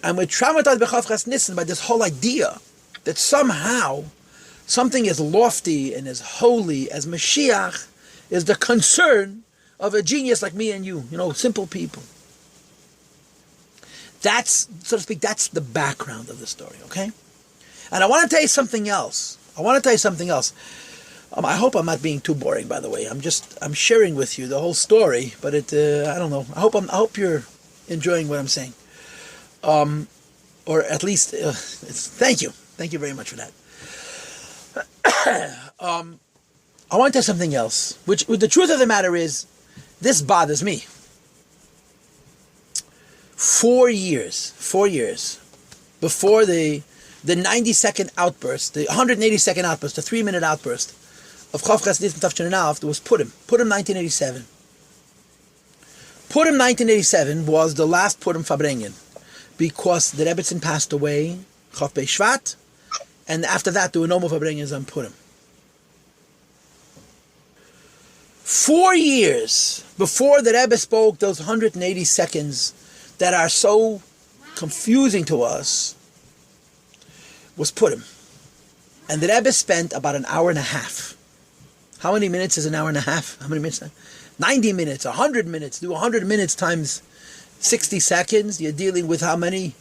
And we're traumatized by Chav Ches Nissen by this whole idea that somehow something as lofty and as holy as Mashiach is the concern of a genius like me and you, simple people. That's, so to speak, that's the background of the story, okay? And I want to tell you something else. I I hope I'm not being too boring, by the way. I'm sharing with you the whole story, but I don't know. I hope you're enjoying what I'm saying. Or at least, thank you. Thank you very much for that. I want to tell you something else, which the truth of the matter is, this bothers me. 4 years before the 90-second outburst, the 180-second outburst, the 3-minute outburst of Chav Ches Nissen Tafshin Aleph, there was Purim 1987. Purim 1987 was the last Purim Fabrengen, because the Rebbetzin passed away, Chav Bei Shvat, and after that there were no more Fabrengens on Purim. 4 years before the Rebbe spoke those 180 seconds that are so confusing to us, was Purim. And the Rebbe spent about an hour and a half. How many minutes is an hour and a half? How many minutes? 90 minutes, 100 minutes. Do 100 minutes times 60 seconds. You're dealing with how many?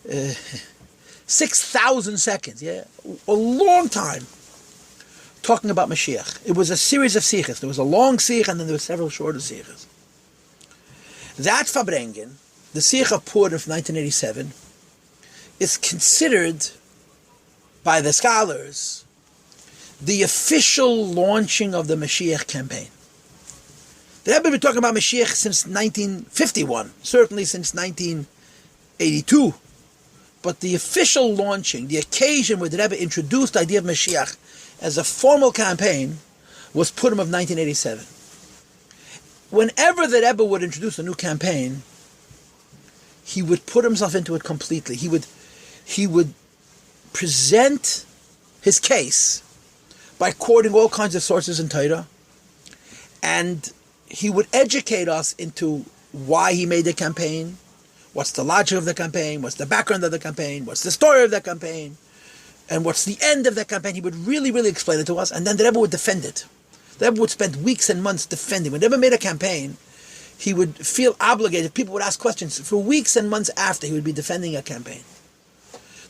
6,000 seconds. Yeah, a long time talking about Mashiach. It was a series of sichas. There was a long sich and then there were several shorter sichas. That Fabrengen, the sich of Purim of 1987, is considered by the scholars the official launching of the Mashiach campaign. They have been talking about Mashiach since 1951, certainly since 1982. But the official launching, the occasion where the Rebbe introduced the idea of Mashiach as a formal campaign, was Purim of 1987. Whenever the Rebbe would introduce a new campaign, he would put himself into it completely. He would present his case by quoting all kinds of sources in Torah, and he would educate us into why he made the campaign, what's the logic of the campaign, what's the background of the campaign, what's the story of the campaign, and what's the end of the campaign. He would really, really explain it to us, and then the Rebbe would defend it. The Rebbe would spend weeks and months defending. When the Rebbe made a campaign, he would feel obligated. People would ask questions. For weeks and months after, he would be defending a campaign.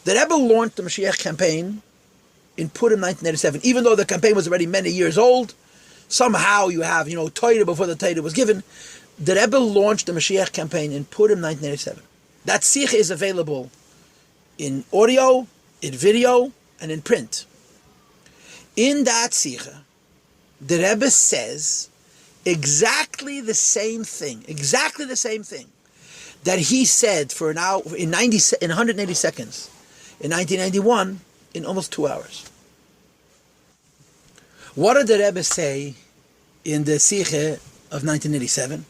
The Rebbe launched the Mashiach campaign in Purim 1987, even though the campaign was already many years old. Somehow you have, Torah before the Torah was given. The Rebbe launched the Mashiach campaign in Purim 1987. That sikh is available in audio, in video, and in print. In that sikh, the Rebbe says exactly the same thing that he said for an hour, in 180 seconds, in 1991, in almost 2 hours. What did the Rebbe say in the sikh of 1987?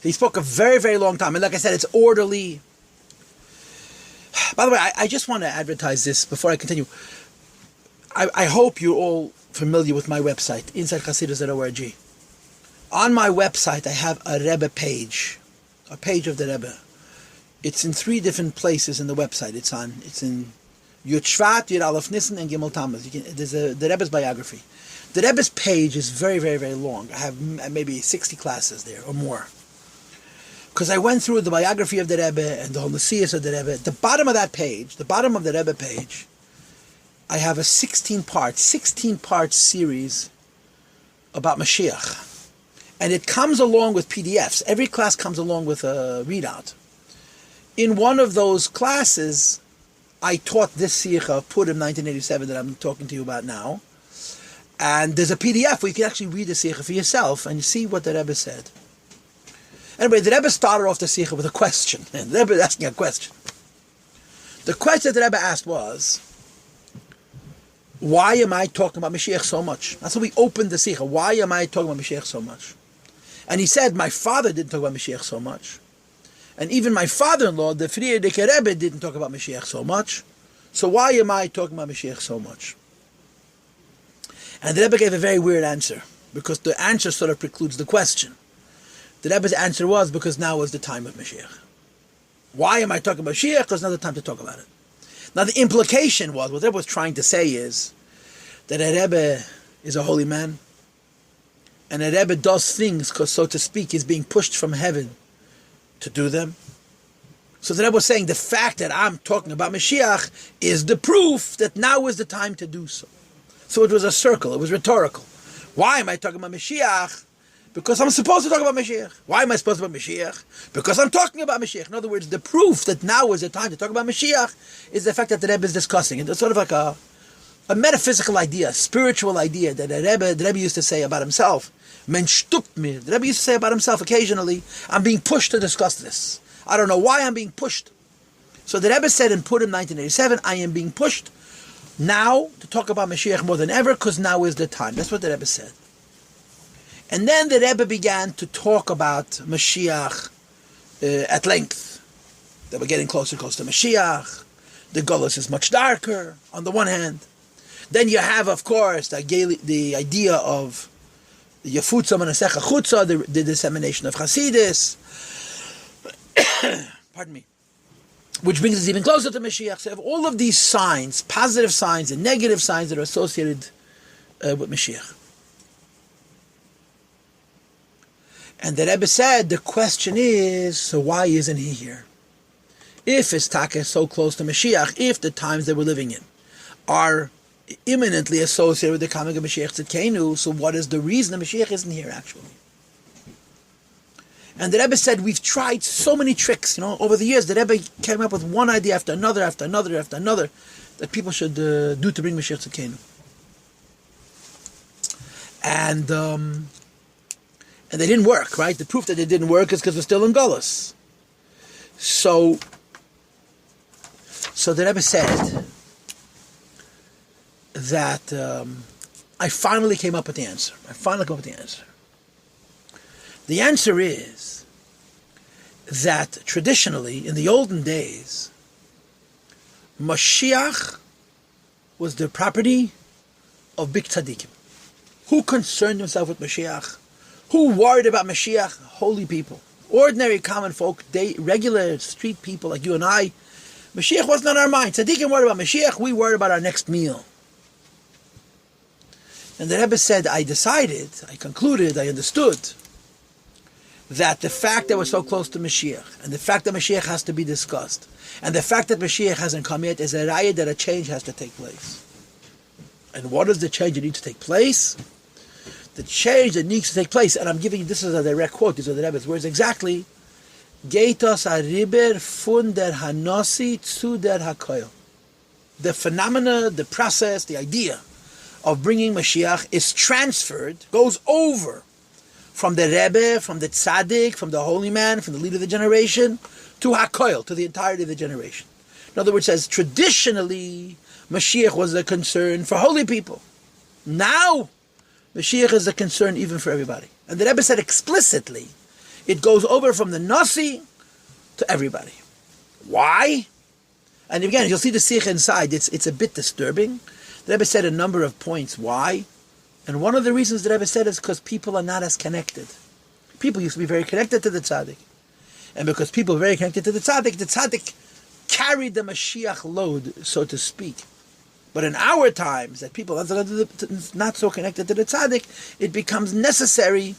He spoke a very, very long time. And like I said, it's orderly. By the way, I just want to advertise this before I continue. I hope you're all familiar with my website, InsideChasidus.org. On my website, I have a Rebbe page, a page of the Rebbe. It's in 3 different places in the website. It's in Yud Shvat, Yud Aleph Nissan, and Gimel Tammuz. There's the Rebbe's biography. The Rebbe's page is very, very, very long. I have maybe 60 classes there or more. Because I went through the biography of the Rebbe and the whole Messias of the Rebbe. At the bottom of that page, the bottom of the Rebbe page, I have a 16-part series about Mashiach. And it comes along with PDFs. Every class comes along with a readout. In one of those classes, I taught this sikh of Purim 1987 that I'm talking to you about now. And there's a PDF where you can actually read the sikh for yourself and you see what the Rebbe said. Anyway, the Rebbe started off the sikh with a question. And the Rebbe is asking a question. The question that the Rebbe asked was, why am I talking about Mashiach so much? That's how we opened the sikh. Why am I talking about Mashiach so much? And he said, my father didn't talk about Mashiach so much. And even my father-in-law, the Friedrich Rebbe, didn't talk about Mashiach so much. So why am I talking about Mashiach so much? And the Rebbe gave a very weird answer, because the answer sort of precludes the question. The Rebbe's answer was, because now is the time of Mashiach. Why am I talking about Mashiach? Because now is the time to talk about it. Now the implication was, what the Rebbe was trying to say is, that a Rebbe is a holy man, and a Rebbe does things because, so to speak, he's being pushed from heaven to do them. So the Rebbe was saying, the fact that I'm talking about Mashiach is the proof that now is the time to do so. So it was a circle, it was rhetorical. Why am I talking about Mashiach? Because I'm supposed to talk about Mashiach. Why am I supposed to talk about Mashiach? Because I'm talking about Mashiach. In other words, the proof that now is the time to talk about Mashiach is the fact that the Rebbe is discussing it. It's sort of like a metaphysical idea, a spiritual idea that the Rebbe used to say about himself. Men shtupt mir. The Rebbe used to say about himself occasionally, I'm being pushed to discuss this. I don't know why I'm being pushed. So the Rebbe said in Purim 1987, I am being pushed now to talk about Mashiach more than ever, because now is the time. That's what the Rebbe said. And then the Rebbe began to talk about Mashiach at length. That we're getting closer and closer to Mashiach. The Golus is much darker, on the one hand. Then you have, of course, the idea of the Yafutza Manasecha Chutza, the dissemination of Hasidus. Pardon me. Which brings us even closer to Mashiach. So you have all of these signs, positive signs and negative signs that are associated with Mashiach. And the Rebbe said, the question is, so why isn't he here? If his taka is so close to Mashiach, if the times that we're living in are imminently associated with the coming of Mashiach Tzidkenu, so what is the reason the Mashiach isn't here actually? And the Rebbe said, we've tried so many tricks, over the years. The Rebbe came up with one idea after another, that people should do to bring Mashiach Tzidkenu. And they didn't work, right? The proof that they didn't work is because we're still in Golus. So the Rebbe said that I finally came up with the answer. The answer is that traditionally, in the olden days, Mashiach was the property of big tzaddikim. Who concerned himself with Mashiach? Who worried about Mashiach? Holy people. Ordinary common folk, regular street people like you and I. Mashiach wasn't on our mind. Tzaddikim worried about Mashiach, we worried about our next meal. And the Rebbe said, I concluded, I understood that the fact that we're so close to Mashiach, and the fact that Mashiach has to be discussed, and the fact that Mashiach hasn't come yet is a raya that a change has to take place. And what is the change that needs to take place? The change that needs to take place, and I'm giving you, this is a direct quote, these are the Rebbe's words exactly, Geitos hariber fun der hanosi zu der hakoil. The phenomena, the process, the idea of bringing Mashiach is transferred, goes over from the Rebbe, from the Tzaddik, from the holy man, from the leader of the generation, to HaKoil, to the entirety of the generation. In other words, says traditionally, Mashiach was a concern for holy people. Now, Mashiach is a concern even for everybody. And the Rebbe said explicitly, it goes over from the Nasi to everybody. Why? And again, you'll see the Sikh inside, it's a bit disturbing. The Rebbe said a number of points why. And one of the reasons that Rebbe said is because people are not as connected. People used to be very connected to the tzaddik. And because people are very connected to the tzaddik carried the Mashiach load, so to speak. But in our times, that people are not so connected to the tzaddik, it becomes necessary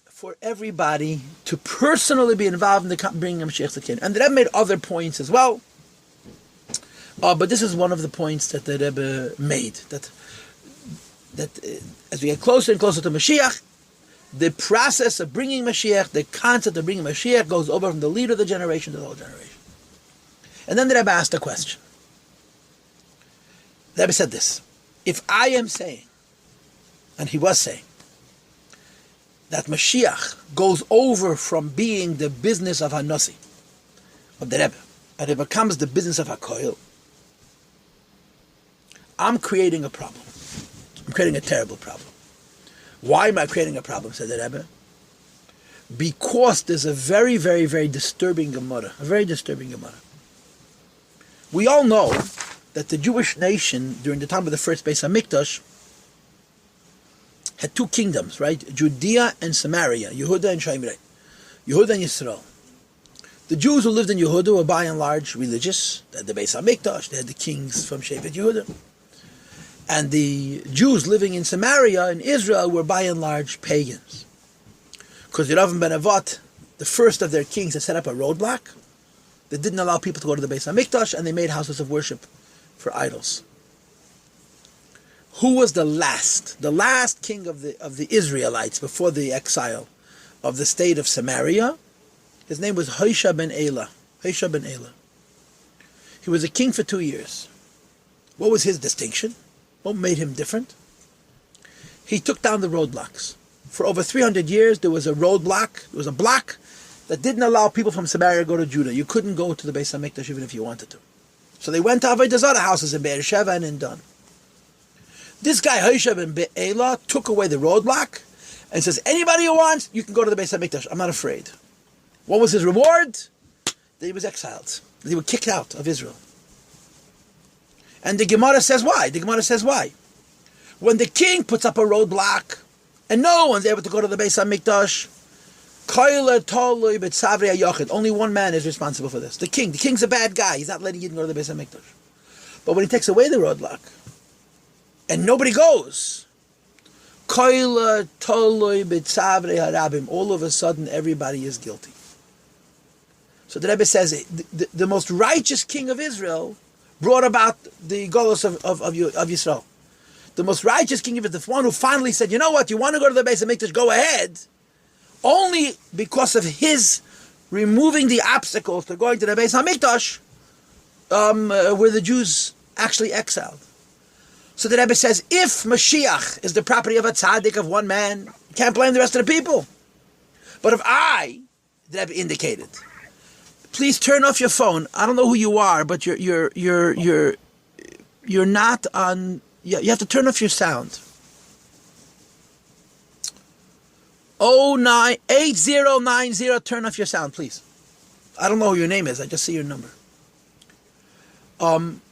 for everybody to personally be involved in the bringing of Mashiach Tzidkenu. And the Rebbe made other points as well. But this is one of the points that the Rebbe made, that as we get closer and closer to Mashiach, the process of bringing Mashiach, the concept of bringing Mashiach goes over from the leader of the generation to the whole generation. And then the Rebbe asked a question. The Rebbe said this, if I am saying, and he was saying, that Mashiach goes over from being the business of Hanasi, of the Rebbe, and it becomes the business of HaKoil, I'm creating a problem. I'm creating a terrible problem. Why am I creating a problem, said the Rebbe? Because there's a very, very, very disturbing Gemara. A very disturbing Gemara. We all know that the Jewish nation, during the time of the first Beis HaMikdash, had two kingdoms, right? Judea and Samaria, Yehuda and Shemrei, Yehuda and Yisrael. The Jews who lived in Yehuda were by and large religious. They had the Beis HaMikdash, they had the kings from Shevet Yehuda. And the Jews living in Samaria, in Israel, were by and large pagans. Because Yeravam ben Avat, the first of their kings, had set up a roadblock that didn't allow people to go to the Beis HaMikdash, and they made houses of worship for idols. Who was the last king of the Israelites before the exile of the state of Samaria? His name was Hoshea ben Elah. Hoshea ben Elah. He was a king for 2 years. What was his distinction? What made him different? He took down the roadblocks. For over 300 years, there was a roadblock, there was a block that didn't allow people from Samaria to go to Judah. You couldn't go to the Beis HaMikdash even if you wanted to. So they went to Avodah Zarah houses in Beersheba and in Dan. This guy, Hoshea ben Elah, took away the roadblock and says, anybody who wants, you can go to the Beis HaMikdash. I'm not afraid. What was his reward? That he was exiled. That he was kicked out of Israel. And the Gemara says why? When the king puts up a roadblock and no one's able to go to the Beis HaMikdash, only one man is responsible for this. The king. The king's a bad guy. He's not letting you go to the Beis HaMikdash. But when he takes away the roadblock and nobody goes, all of a sudden everybody is guilty. So the Rebbe says the most righteous king of Israel brought about the Golus of Yisrael. The most righteous king is the one who finally said, you know what, you want to go to the Beis HaMikdash, go ahead. Only because of his removing the obstacles to going to the Beis HaMikdash were the Jews actually exiled. So the Rebbe says, if Mashiach is the property of a tzaddik, of one man, you can't blame the rest of the people. But if the Rebbe indicated, please turn off your phone. I don't know who you are, but you're not on. You have to turn off your sound. 8090. Turn off your sound, please. I don't know who your name is. I just see your number.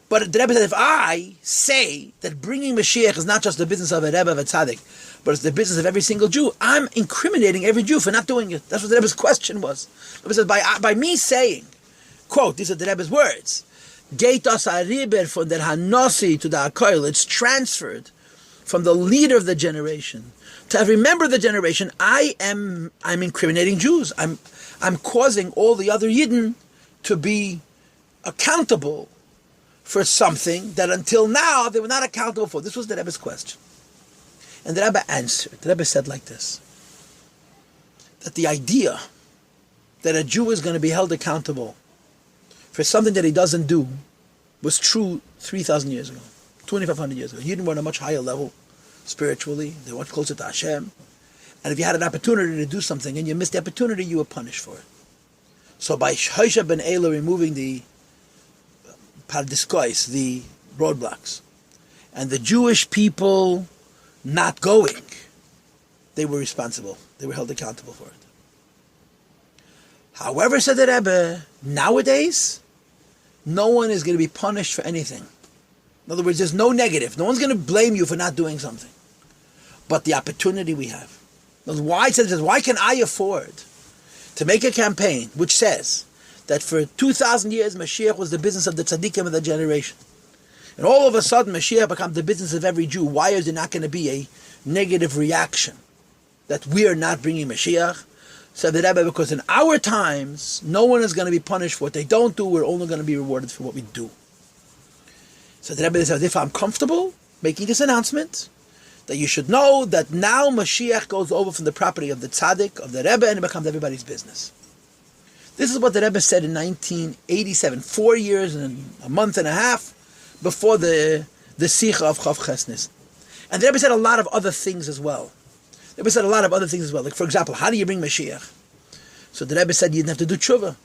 But the Rebbe said, if I say that bringing Mashiach is not just the business of a Rebbe, of a tzaddik, but it's the business of every single Jew, I'm incriminating every Jew for not doing it. That's what the Rebbe's question was. The Rebbe said, by me saying, quote, these are the Rebbe's words, Geitas Ariber von der Hanasi to the Akoil, it's transferred from the leader of the generation to every member of the generation. I'm incriminating Jews. I'm causing all the other Yidden to be accountable for something that until now they were not accountable for. This was the Rebbe's question. And the Rebbe answered. The Rebbe said like this, that the idea that a Jew is going to be held accountable for something that he doesn't do was true 3,000 years ago, 2,500 years ago. Yidden were on a much higher level spiritually. They were much closer to Hashem. And if you had an opportunity to do something and you missed the opportunity, you were punished for it. So by Hoshea ben Elah removing the pardiskois, the roadblocks, and the Jewish people not going, they were responsible. They were held accountable for it. However, said the Rebbe, nowadays, no one is going to be punished for anything. In other words, there's no negative. No one's going to blame you for not doing something. But the opportunity we have. Why can I afford to make a campaign which says that for 2,000 years Mashiach was the business of the tzaddikim of the generation, and all of a sudden Mashiach becomes the business of every Jew? Why is there not going to be a negative reaction that we are not bringing Mashiach? Said the Rebbe, because in our times no one is going to be punished for what they don't do. We're only going to be rewarded for what we do. So the Rebbe says, if I'm comfortable making this announcement, that you should know that now Mashiach goes over from the property of the tzaddik, of the Rebbe, and it becomes everybody's business. This is what the Rebbe said in 1987, 4 years and a month and a half before the Sikha of Chav Chesnis. And the Rebbe said a lot of other things as well. The Rebbe said a lot of other things as well. Like, for example, how do you bring Mashiach? So the Rebbe said you didn't have to do tshuva.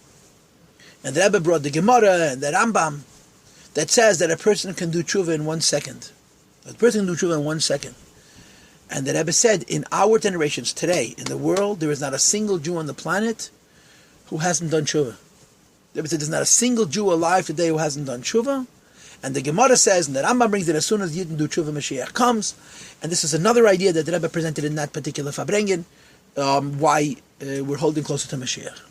And the Rebbe brought the Gemara and the Rambam that says that a person can do tshuva in 1 second. A person can do tshuva in 1 second. And the Rebbe said, in our generations today, in the world, there is not a single Jew on the planet who hasn't done tshuva. The Rebbe said, there's not a single Jew alive today who hasn't done tshuva. And the Gemara says, and the Rambam brings that as soon as you didn't do tshuva, Mashiach comes. And this is another idea that the Rebbe presented in that particular Fabrengen, why we're holding closer to Mashiach.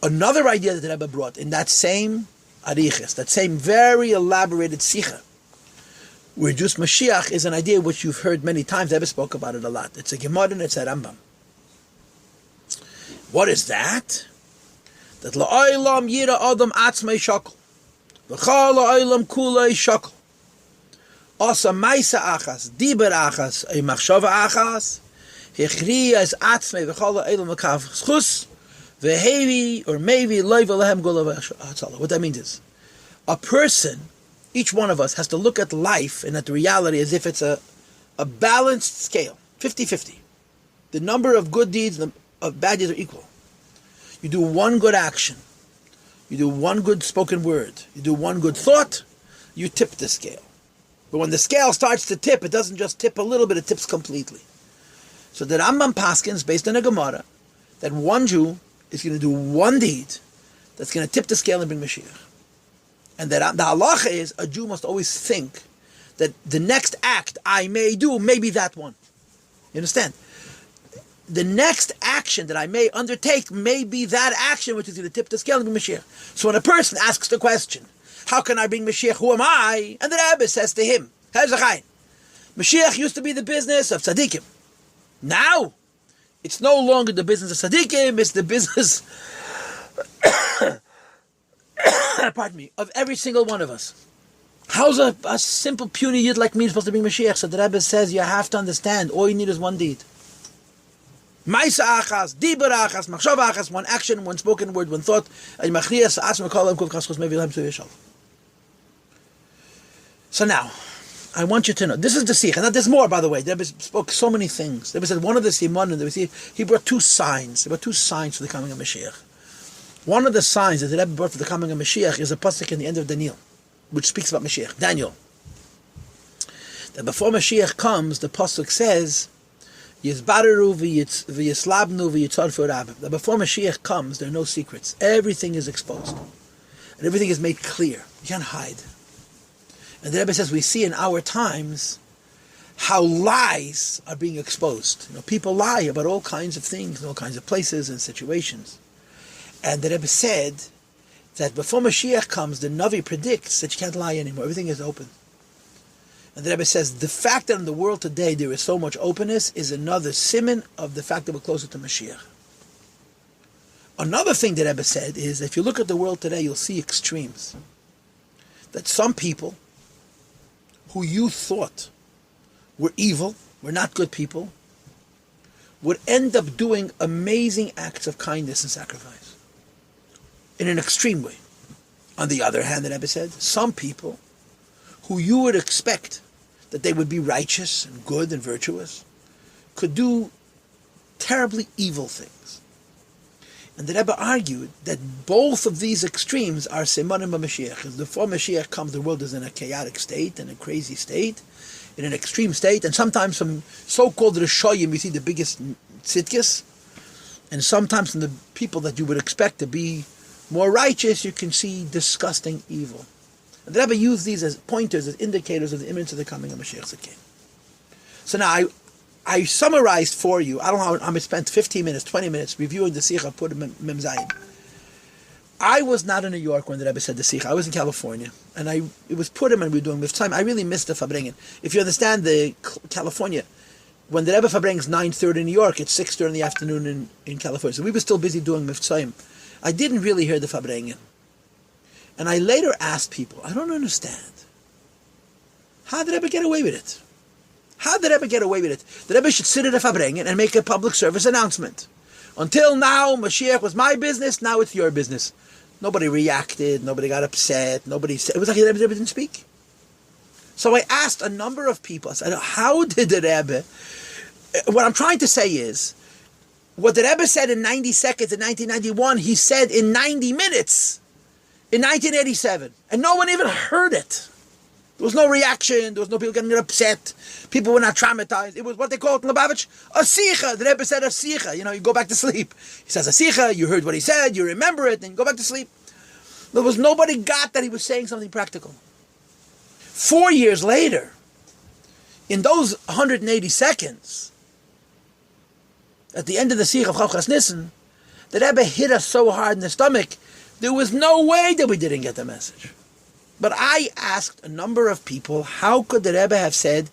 Another idea that the Rebbe brought in that same Ariches, that same very elaborated Sikha, where just Mashiach is an idea which you've heard many times. The Rebbe spoke about it a lot. It's a Gemara and it's a Rambam. What is that? That la'olam yira adam atzmei shakol, v'chal la'olam kulei shakol. Asa maisa achas, diber achas, a machshava achas, hechriya es atzmei v'chal la'olam v'kav schus, v'hevi or maybe loiv alehem golav hatzala. What that means is, a person, each one of us has to look at life and at the reality as if it's a balanced scale, 50-50. The number of good deeds and of bad deeds are equal. You do one good action, you do one good spoken word, you do one good thought, you tip the scale. But when the scale starts to tip, it doesn't just tip a little bit, it tips completely. So the Rambam paskins, based on a Gemara, that one Jew is going to do one deed that's going to tip the scale and bring Mashiach. And that the halacha is, a Jew must always think that the next act I may do may be that one. You understand? The next action that I may undertake may be that action which is going to tip the scale and bring Mashiach. So when a person asks the question, how can I bring Mashiach? Who am I? And the Rebbe says to him, Mashiach used to be the business of tzaddikim. Now, it's no longer the business of tzaddikim, it's the business pardon me, of every single one of us. How's a simple puny yid like me supposed to bring Mashiach? So the Rebbe says you have to understand, all you need is one deed. Maisa achas, dibur achas, machshav achas, one action, one spoken word, one thought, and machrias asma kolam kuv kaschos mevilhem suyishal. So now, I want you to know, this is the sikh, and there's more, by the way. The Rebbe spoke so many things. The Rebbe said one of the simanim, he brought two signs. He brought two signs for the coming of Mashiach. One of the signs that the Rebbe brought for the coming of Mashiach is a pasuk in the end of Daniel, which speaks about Mashiach. Daniel. That before Mashiach comes, the pasuk says, Yizbareru v'yislabnu v'yitzarfu rabim. That before Mashiach comes, there are no secrets. Everything is exposed. And everything is made clear. You can't hide. And the Rebbe says we see in our times how lies are being exposed. People lie about all kinds of things, in all kinds of places and situations. And the Rebbe said that before Mashiach comes, the Navi predicts that you can't lie anymore. Everything is open. And the Rebbe says the fact that in the world today there is so much openness is another siman of the fact that we're closer to Mashiach. Another thing the Rebbe said is, if you look at the world today, you'll see extremes. That some people who you thought were evil, were not good people, would end up doing amazing acts of kindness and sacrifice. In an extreme way. On the other hand, the Rebbe said, some people who you would expect that they would be righteous and good and virtuous, could do terribly evil things. And the Rebbe argued that both of these extremes are simanim b'Mashiach. As before Mashiach comes, the world is in a chaotic state, in a crazy state, in an extreme state, and sometimes from so-called Rishoyim you see the biggest tzidkis, and sometimes from the people that you would expect to be more righteous, you can see disgusting evil. And the Rebbe used these as pointers, as indicators of the imminence of the coming of Mashiach Tzidkin. So now I summarized for you, I don't know how I spent 15 minutes, 20 minutes reviewing the Sikha of Purim Mem Zayin. I was not in New York when the Rebbe said the Sikha. I was in California. And it was Purim and we were doing Miftzayim. I really missed the Fabrengen. If you understand the California, when the Rebbe Fabrengen is 9:30 in New York, it's 6:30 in the afternoon in California. So we were still busy doing Miftzayim. I didn't really hear the Fabrengen. And I later asked people, I don't understand. How did the Rebbe get away with it? How did the Rebbe get away with it? The Rebbe should sit at a Fabrengen and make a public service announcement. Until now, Mashiach was my business, now it's your business. Nobody reacted, nobody got upset, nobody said, it was like the Rebbe didn't speak. So I asked a number of people, I said, how did the Rebbe, what I'm trying to say is, what the Rebbe said in 90 seconds in 1991, he said in 90 minutes in 1987. And no one even heard it. There was no reaction. There was no people getting upset. People were not traumatized. It was what they call it in Lubavitch, a sikha. The Rebbe said a sikha. You go back to sleep. He says a sikha. You heard what he said. You remember it. Then you go back to sleep. There was nobody got that he was saying something practical. 4 years later, in those 180 seconds, at the end of the sikha of Chavchas Nissan, the Rebbe hit us so hard in the stomach, there was no way that we didn't get the message. But I asked a number of people, how could the Rebbe have said,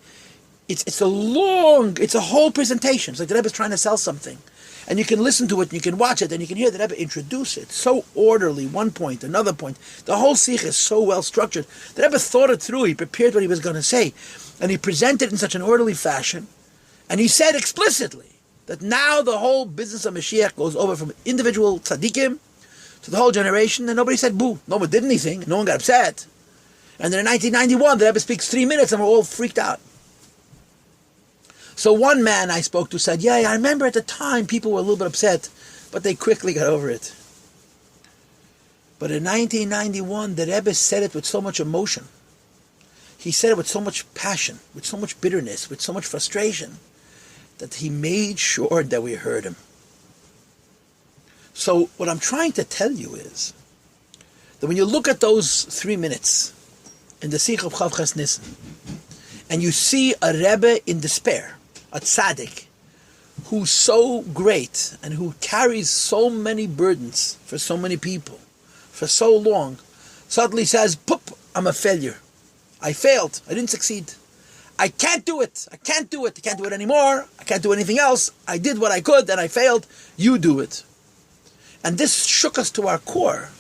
it's a whole presentation. It's like the Rebbe is trying to sell something. And you can listen to it, and you can watch it, and you can hear the Rebbe introduce it. So orderly, one point, another point. The whole sikh is so well structured. The Rebbe thought it through, he prepared what he was going to say. And he presented it in such an orderly fashion. And he said explicitly that now the whole business of Mashiach goes over from individual tzaddikim to the whole generation, and nobody said boo. No one did anything. No one got upset. And then in 1991, the Rebbe speaks 3 minutes, and we're all freaked out. So one man I spoke to said, yeah, I remember at the time people were a little bit upset, but they quickly got over it. But in 1991, the Rebbe said it with so much emotion. He said it with so much passion, with so much bitterness, with so much frustration, that he made sure that we heard him. So what I'm trying to tell you is that when you look at those 3 minutes in the Sikh of Chavchas Nissan, and you see a Rebbe in despair, a tzaddik, who's so great and who carries so many burdens for so many people for so long, suddenly says, "Poop, I'm a failure. I failed. I didn't succeed. I can't do it. I can't do it. I can't do it anymore. I can't do anything else. I did what I could and I failed. You do it." And this shook us to our core.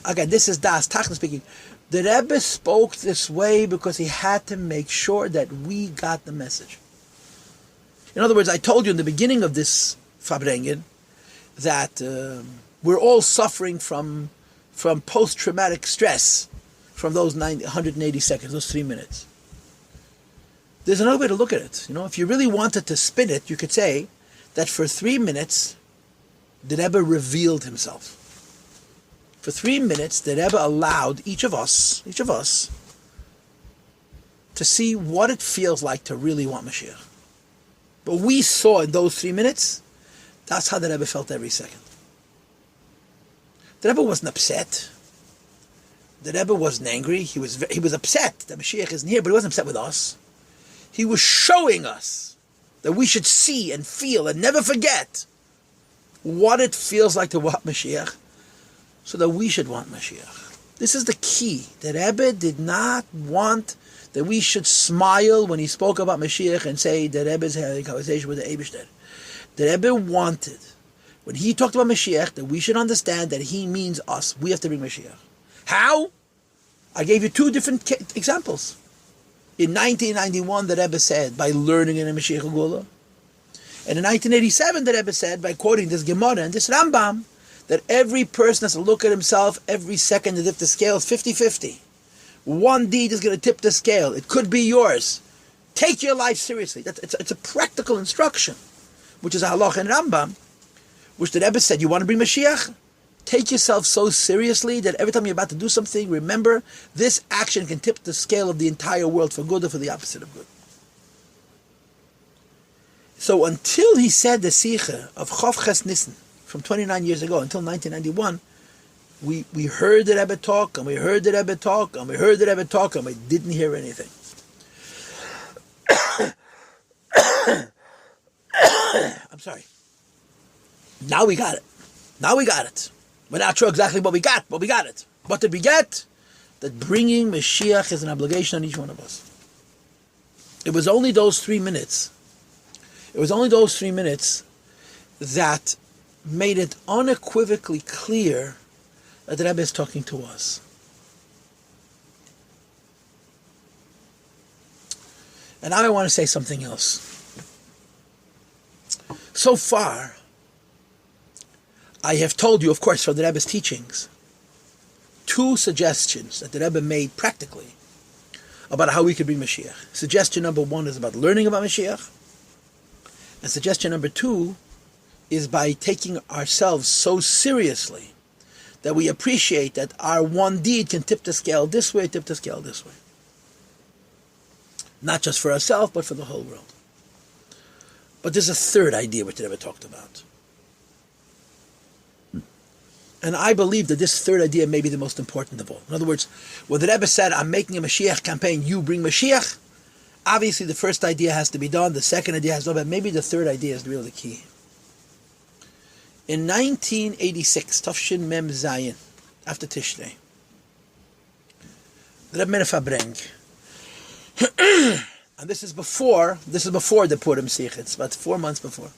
Again, this is Das Tachlis speaking. The Rebbe spoke this way because he had to make sure that we got the message. In other words, I told you in the beginning of this Fabrengen that we're all suffering from post-traumatic stress from those 180 seconds, those 3 minutes. There's another way to look at it. If you really wanted to spin it, you could say that for 3 minutes, the Rebbe revealed himself. For 3 minutes, the Rebbe allowed each of us to see what it feels like to really want Mashiach. But we saw in those 3 minutes, that's how the Rebbe felt every second. The Rebbe wasn't upset. The Rebbe wasn't angry. He was upset that Mashiach isn't here, but he wasn't upset with us. He was showing us that we should see and feel and never forget what it feels like to want Mashiach, so that we should want Mashiach. This is the key. The Rebbe did not want that we should smile when he spoke about Mashiach and say the Rebbe's having a conversation with the Eibishter. The Rebbe wanted, when he talked about Mashiach, that we should understand that he means us. We have to bring Mashiach. How? I gave you 2 different examples. In 1991, the Rebbe said, by learning in a Mashiach Gula. And in 1987, the Rebbe said, by quoting this Gemara and this Rambam, that every person has to look at himself every second as if the scale is 50-50. One deed is going to tip the scale. It could be yours. Take your life seriously. It's a practical instruction, which is a halach in Rambam, which the Rebbe said, you want to bring Mashiach? Take yourself so seriously that every time you're about to do something, remember, this action can tip the scale of the entire world for good or for the opposite of good. So until he said the Sikha of Chof Ches Nissen, from 29 years ago until 1991, we heard the Rebbe talk, and we heard the Rebbe talk, and we heard the Rebbe talk, and we didn't hear anything. I'm sorry. Now we got it. We're not sure exactly what we got, but we got it. What did we get? That bringing Mashiach is an obligation on each one of us. It was only those 3 minutes. That made it unequivocally clear that the Rebbe is talking to us. And now I want to say something else. So far, I have told you, of course, from the Rebbe's teachings, 2 suggestions that the Rebbe made practically about how we could bring Mashiach. Suggestion number 1 is about learning about Mashiach. And suggestion number 2 is by taking ourselves so seriously that we appreciate that our one deed can tip the scale this way, tip the scale this way. Not just for ourselves, but for the whole world. But there's a third idea which the Rebbe talked about. And I believe that this third idea may be the most important of all. In other words, when the Rebbe said, I'm making a Mashiach campaign, you bring Mashiach, obviously the first idea has to be done, the second idea has to be done, but maybe the third idea is really the key. In 1986, Tafshin Mem Zayin, after Tishrei, the Rebbe made a Fabreng. And this is before the Purim Sikh. It's about 4 months before.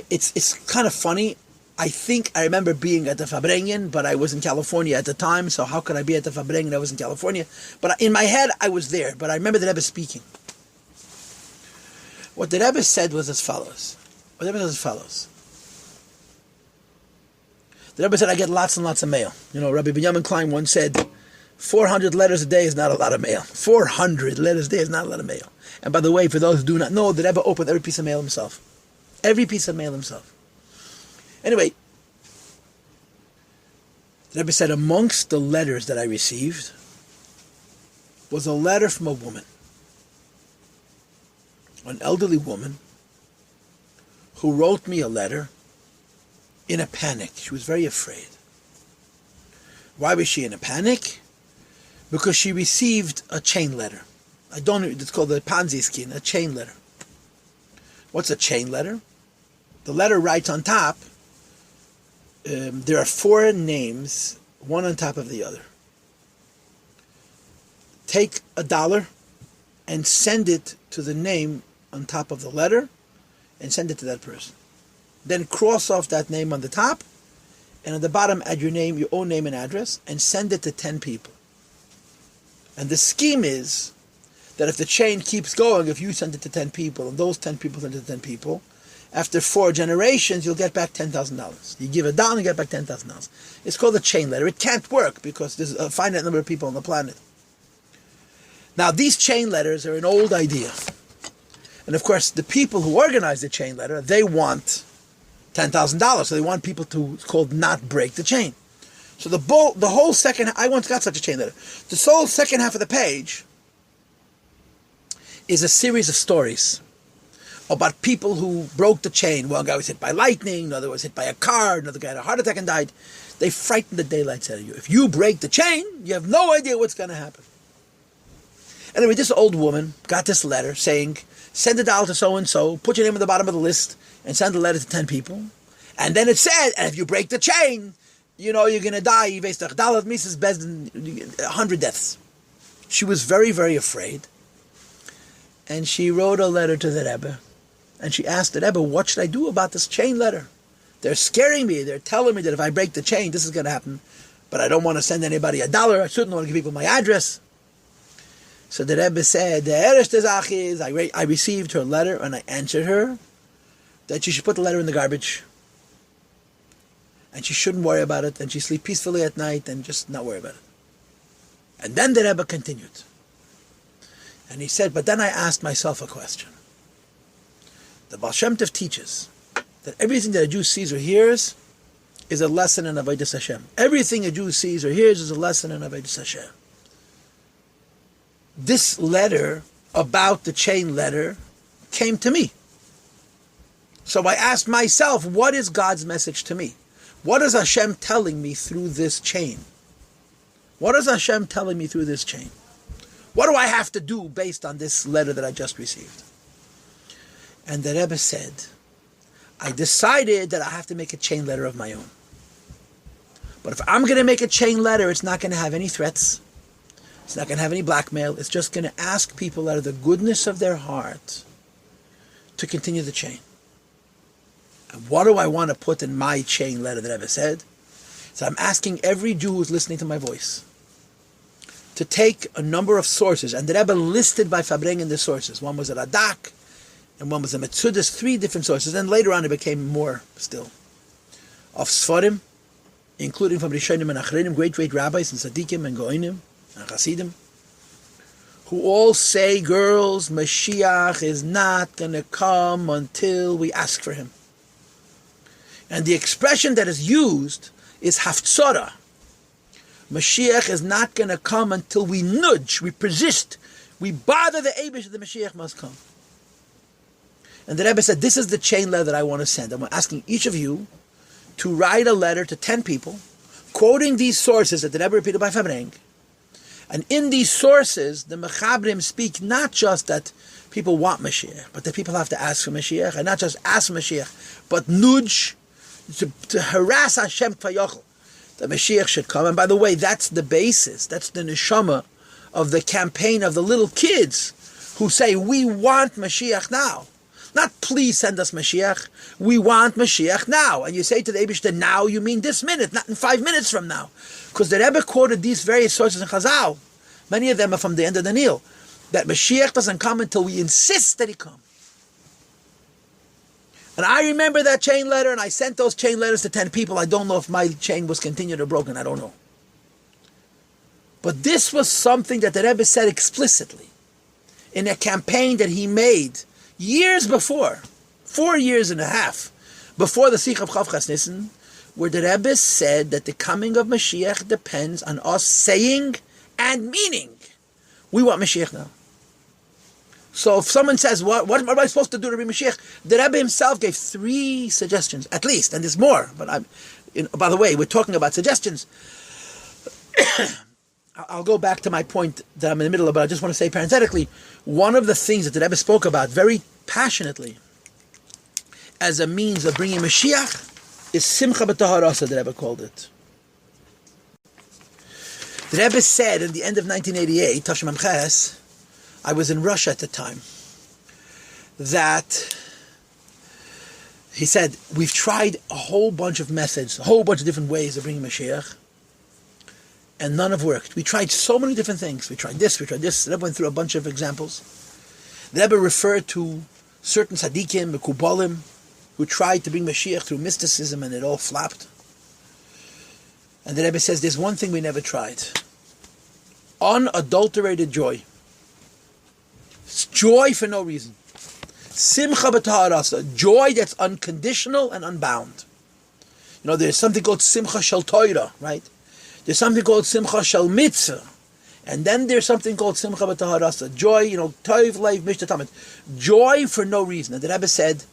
It's kind of funny. I think I remember being at the Fabrengen, but I was in California at the time, so how could I be at the Fabrengen? I was in California. But in my head, I was there, but I remember the Rebbe speaking. What the Rebbe said was as follows. The Rebbe said, I get lots and lots of mail. Rabbi Benjamin Klein once said, 400 letters a day is not a lot of mail. 400 letters a day is not a lot of mail. And by the way, for those who do not know, the Rebbe opened every piece of mail himself. Every piece of mail himself. Anyway, the Rebbe said, amongst the letters that I received was a letter from a woman. An elderly woman who wrote me a letter in a panic. She was very afraid. Why was she in a panic? Because she received a chain letter. It's called the Ponzi scheme, a chain letter. What's a chain letter? The letter writes on top, there are 4 names, one on top of the other. Take $1 and send it to the name on top of the letter and send it to that person. Then cross off that name on the top, and on the bottom add your name, your own name and address, and send it to 10 people. And the scheme is that if the chain keeps going, if you send it to 10 people, and those 10 people send it to 10 people, after 4 generations, you'll get back $10,000. You give $1 and get back $10,000. It's called a chain letter. It can't work because there's a finite number of people on the planet. Now, these chain letters are an old idea. And of course, the people who organize the chain letter, they want $10,000. So they want people to, it's called, not break the chain. So the whole second, I once got such a chain letter. The whole second half of the page is a series of stories about people who broke the chain. One guy was hit by lightning, another was hit by a car, another guy had a heart attack and died. They frighten the daylights out of you. If you break the chain, you have no idea what's going to happen. Anyway, this old woman got this letter saying, send $1 to so-and-so, put your name at the bottom of the list, and send the letter to 10 people. And then it said, and if you break the chain, you're going to die. 100 deaths. She was very, very afraid. And she wrote a letter to the Rebbe. And she asked the Rebbe, what should I do about this chain letter? They're scaring me. They're telling me that if I break the chain, this is going to happen. But I don't want to send anybody $1. I certainly want to give people my address. So the Rebbe said, I received her letter and I answered her that she should put the letter in the garbage. And she shouldn't worry about it. And she sleep peacefully at night and just not worry about it. And then the Rebbe continued. And he said, but then I asked myself a question. The Baal Shem Tov teaches that everything that a Jew sees or hears is a lesson in Avodas Hashem. Everything a Jew sees or hears is a lesson in Avodas Hashem. This letter about the chain letter came to me. So I asked myself, what is God's message to me? What is Hashem telling me through this chain? What is Hashem telling me through this chain? What do I have to do based on this letter that I just received? And the Rebbe said, I decided that I have to make a chain letter of my own. But if I'm going to make a chain letter, it's not going to have any threats. It's not going to have any blackmail. It's just going to ask people out of the goodness of their heart to continue the chain. And what do I want to put in my chain letter that Rebbe said? So I'm asking every Jew who's listening to my voice to take a number of sources, and the Rebbe listed by Fabrengen the sources. One was a Radak, and one was a Metzudas, 3 different sources. And later on it became more still. Of Sfarim, including from Rishonim and Achrenim, great rabbis and Tzaddikim and Goinim and Chasidim, who all say, girls, Mashiach is not going to come until we ask for him. And the expression that is used is Haftzorah. Mashiach is not going to come until we nudge, we persist, we bother the Eibush that the Mashiach must come. And the Rebbe said, this is the chain letter that I want to send. I'm asking each of you to write a letter to 10 people, quoting these sources that the Rebbe repeated by Fabreng. And in these sources, the Mechabrim speak not just that people want Mashiach, but that people have to ask for Mashiach, and not just ask for Mashiach, but nudge, to harass Hashem Kvayochel. The Mashiach should come. And by the way, that's the basis, that's the neshama of the campaign of the little kids who say, we want Mashiach now. Not please send us Mashiach. We want Mashiach now. And you say to the Eibishter, now you mean this minute, not in 5 minutes from now. Because the Rebbe quoted these various sources in Chazal. Many of them are from the end of the Nil. That Mashiach doesn't come until we insist that he come. And I remember that chain letter, and I sent those chain letters to 10 people. I don't know if my chain was continued or broken. I don't know. But this was something that the Rebbe said explicitly in a campaign that he made years before, 4.5 years before the Sikh of Chavchas Nissen, where the Rebbe said that the coming of Mashiach depends on us saying and meaning, we want Mashiach now. So if someone says, what am I supposed to do to bring Mashiach? The Rebbe himself gave 3 suggestions, at least, and there's more. But by the way, we're talking about suggestions. I'll go back to my point that I'm in the middle of, but I just want to say parenthetically, one of the things that the Rebbe spoke about very passionately as a means of bringing Mashiach is Simcha B'Taharasa, the Rebbe called it. The Rebbe said in the end of 1988, Tashim Amches, I was in Russia at the time, that he said, we've tried a whole bunch of methods, a whole bunch of different ways of bringing Mashiach, and none have worked. We tried so many different things. We tried this, we tried this. The Rebbe went through a bunch of examples. The Rebbe referred to certain tzaddikim, mekubalim, who tried to bring Mashiach through mysticism and it all flopped. And the Rebbe says, there's one thing we never tried. Unadulterated joy. It's joy for no reason. Simcha b'taharasa. Joy that's unconditional and unbound. You know, there's something called Simcha Shel Torah, right? There's something called Simcha Shel Mitzvah. And then there's something called Simcha B'Taharasa. Joy, Toiv Leiv Mishta Tamid. Joy for no reason. And the Rebbe said,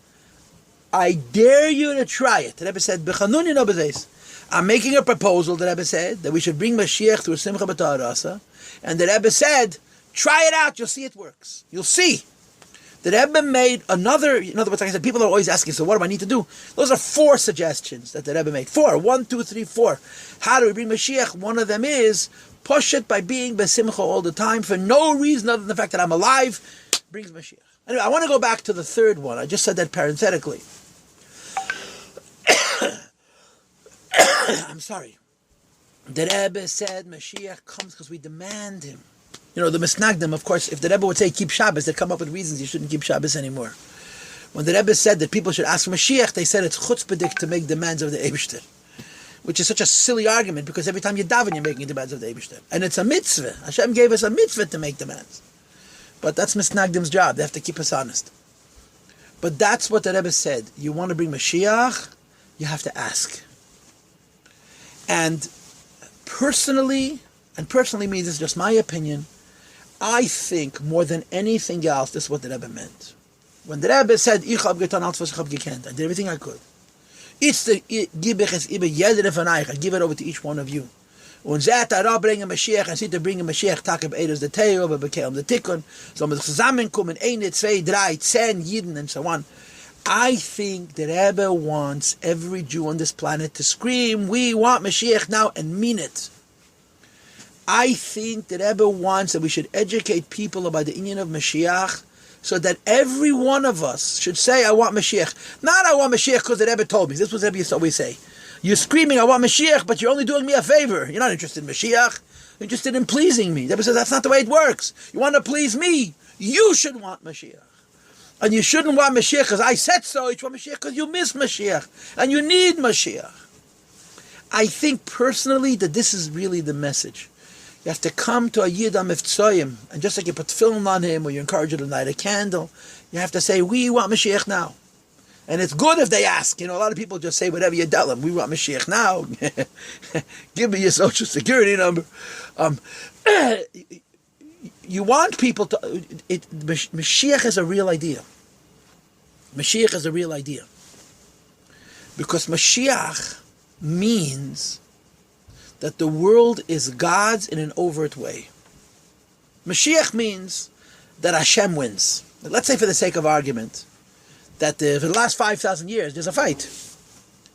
I dare you to try it. The Rebbe said, B'chanuni no b'zeis. I'm making a proposal, the Rebbe said, that we should bring Mashiach through Simcha B'Taharasa. And the Rebbe said, try it out, you'll see it works. You'll see. The Rebbe made another, in other words, like I said, people are always asking, so what do I need to do? Those are 4 suggestions that the Rebbe made. 4. 1, 2, 3, 4. How do we bring Mashiach? One of them is, push it by being besimcha all the time for no reason other than the fact that I'm alive, brings Mashiach. Anyway, I want to go back to the third one. I just said that parenthetically. I'm sorry. The Rebbe said Mashiach comes because we demand him. The Misnagdim, of course, if the Rebbe would say keep Shabbos, they'd come up with reasons you shouldn't keep Shabbos anymore. When the Rebbe said that people should ask for Mashiach, they said it's chutzpahdik to make demands of the Eibishter, which is such a silly argument because every time you daven, you're making demands of the Eibishter. And it's a mitzvah. Hashem gave us a mitzvah to make demands. But that's Misnagdim's job. They have to keep us honest. But that's what the Rebbe said. You want to bring Mashiach, you have to ask. And personally means it's just my opinion, I think more than anything else, this is what the Rebbe meant. When the Rebbe said, I did everything I could. I give it over to each one of you. Und bringen Mashiach, and sie bringen Mashiach, Takeb Edes the Teo, aber bekämen the Tikkun, so mit zusammenkommen, 1, 2, 3, 10 Yidden, and so on. I think the Rebbe wants every Jew on this planet to scream, we want Mashiach now, and mean it. I think the Rebbe wants that we should educate people about the inyan of Mashiach, so that every one of us should say, I want Mashiach. Not I want Mashiach because the Rebbe told me. This is what the Rebbe used to always say. You're screaming, I want Mashiach, but you're only doing me a favor. You're not interested in Mashiach. You're interested in pleasing me. The Rebbe says, that's not the way it works. You want to please me. You should want Mashiach. And you shouldn't want Mashiach because I said so. You should want Mashiach because you miss Mashiach. And you need Mashiach. I think personally that this is really the message. You have to come to a Yid HaMivtzoyim, and just like you put film on him, or you encourage him to light a candle, you have to say, we want Mashiach now. And it's good if they ask. A lot of people just say whatever you tell them. We want Mashiach now. Give me your social security number. You want people to... Mashiach is a real idea. Mashiach is a real idea. Because Mashiach means that the world is God's in an overt way. Mashiach means that Hashem wins. Let's say for the sake of argument, that for the last 5,000 years, there's a fight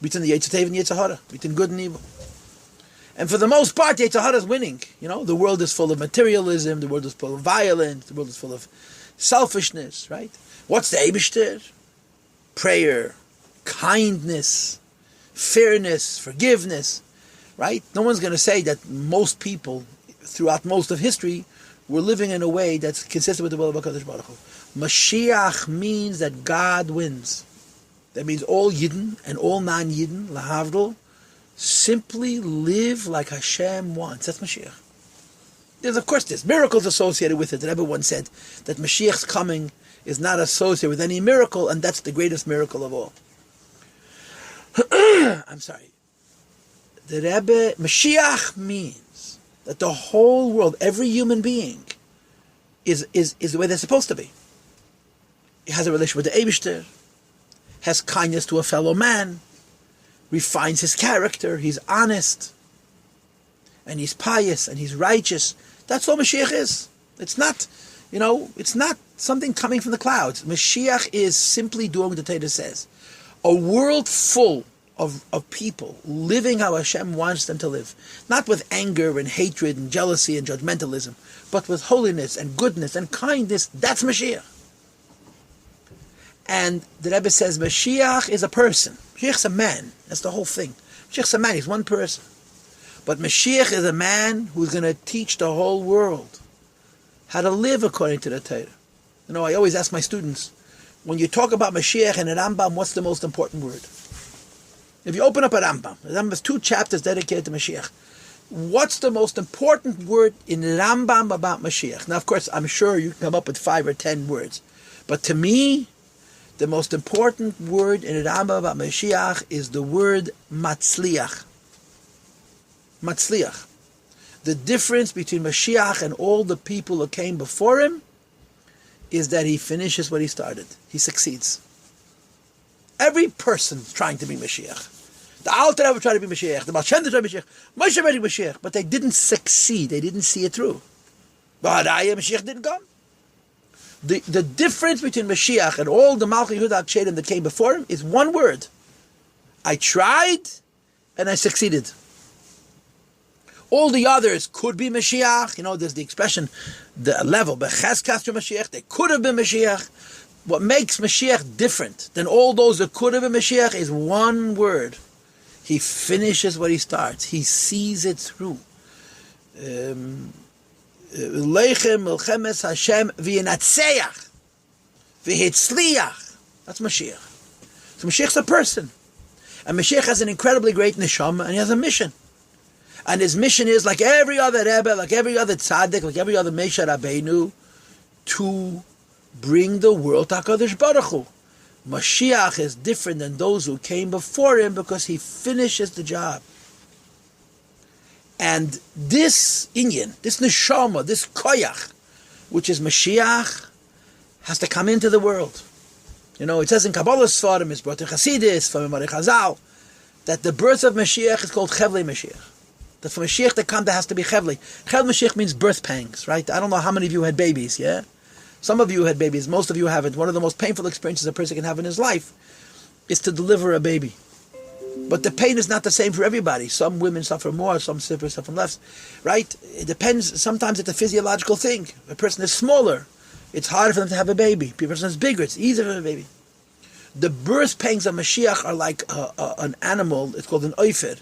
between the Yetzer Tov and Yetzer Hara, between good and evil. And for the most part, Yetzer Hara is winning. The world is full of materialism, the world is full of violence, the world is full of selfishness, right? What's the Eibishter? Prayer, kindness, fairness, forgiveness. Right? No one's going to say that most people, throughout most of history, were living in a way that's consistent with the will of HaKadosh Baruch Hu. Mashiach means that God wins. That means all Yidden and all non-Yidden, lahavdol, simply live like Hashem wants. That's Mashiach. There's miracles associated with it. The Rebbe once said that Mashiach's coming is not associated with any miracle, and that's the greatest miracle of all. I'm sorry. The Rebbe, Mashiach means that the whole world, every human being, is the way they're supposed to be. he has a relationship with the Eibishter, has kindness to a fellow man, refines his character, he's honest, and he's pious, and he's righteous. That's all Mashiach is. It's not, it's not something coming from the clouds. Mashiach is simply doing what the Torah says. A world full of people living how Hashem wants them to live. Not with anger and hatred and jealousy and judgmentalism, but with holiness and goodness and kindness. That's Mashiach. And the Rebbe says Mashiach is a person. Mashiach's a man. That's the whole thing. Mashiach's a man. He's one person. But Mashiach is a man who's going to teach the whole world how to live according to the Torah. I always ask my students, when you talk about Mashiach and a Rambam, what's the most important word? If you open up a Rambam, the Rambam has 2 chapters dedicated to Mashiach. What's the most important word in Rambam about Mashiach? Now, of course, I'm sure you can come up with 5 or 10 words. But to me, the most important word in Rambam about Mashiach is the word Matzliach. Matzliach. The difference between Mashiach and all the people who came before him is that he finishes what he started. He succeeds. Every person is trying to be Mashiach. The Alter Rebbe tried to be Mashiach. The Baal Shem Tov tried to be Mashiach. Moshe tried to be Mashiach. But they didn't succeed. They didn't see it through. But Mashiach didn't come. The difference between Mashiach and all the Malchei Yehuda Akshedim that came before him is one word. I tried and I succeeded. All the others could be Mashiach. There's the expression, the level, Becheskas Mashiach, they could have been Mashiach. What makes Mashiach different than all those that could have been Mashiach is one word. He finishes what he starts. He sees it through. Leichem Milchemes Hashem v'yenatzeach v'hitzliach. That's Mashiach. So Mashiach's a person. And Mashiach has an incredibly great neshama, and he has a mission. And his mission is, like every other Rebbe, like every other tzaddik, like every other Moshe Rabbeinu, to bring the world to HaKadosh Baruch Hu. Mashiach is different than those who came before him because he finishes the job. And this inyan, this neshama, this koyach, which is Mashiach, has to come into the world. It says in Kabbalah Sfarim, it's brought in Chassidus, from Imari Chazal, that the birth of Mashiach is called Chevlei Mashiach. That for Mashiach to come, there has to be Chevlei. Chevlei Mashiach means birth pangs, right? I don't know how many of you had babies, yeah? Some of you had babies, most of you haven't. One of the most painful experiences a person can have in his life is to deliver a baby. But the pain is not the same for everybody. Some women suffer more, some suffer less, right? It depends. Sometimes it's a physiological thing. A person is smaller, it's harder for them to have a baby. A person is bigger, it's easier for a baby. The birth pangs of Mashiach are like an animal, it's called an oifer,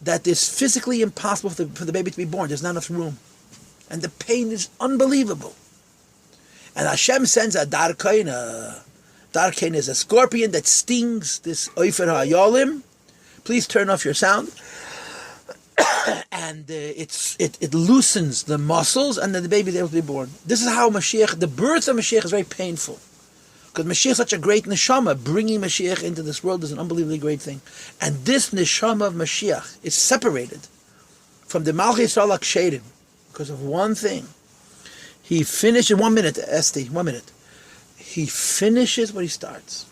that is physically impossible for the baby to be born. There's not enough room. And the pain is unbelievable. And Hashem sends a darkain. Darkain is a scorpion that stings this oifer hayolim. Please turn off your sound. And it loosens the muscles, and then the baby is able to be born. This is how Mashiach, the birth of Mashiach is very painful. Because Mashiach is such a great neshama. Bringing Mashiach into this world is an unbelievably great thing. And this neshama of Mashiach is separated from the Malchei Yisrael Akshedim because of one thing. He finishes, 1 minute, Esti, 1 minute. He finishes what he starts.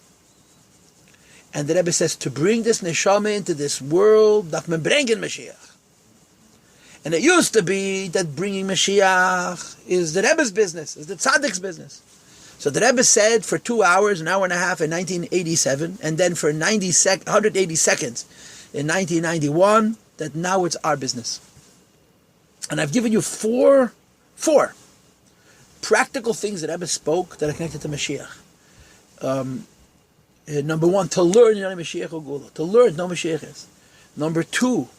And the Rebbe says, to bring this neshama into this world, that men bringen Mashiach. And it used to be that bringing Mashiach is the Rebbe's business, is the tzaddik's business. So the Rebbe said for 2 hours, an hour and a half in 1987, and then for 180 seconds in 1991, that now it's our business. And I've given you four practical things that Rebbe spoke that are connected to Mashiach. Number one, to learn Mashiach Ogula, to learn no Mashiach is. Number two,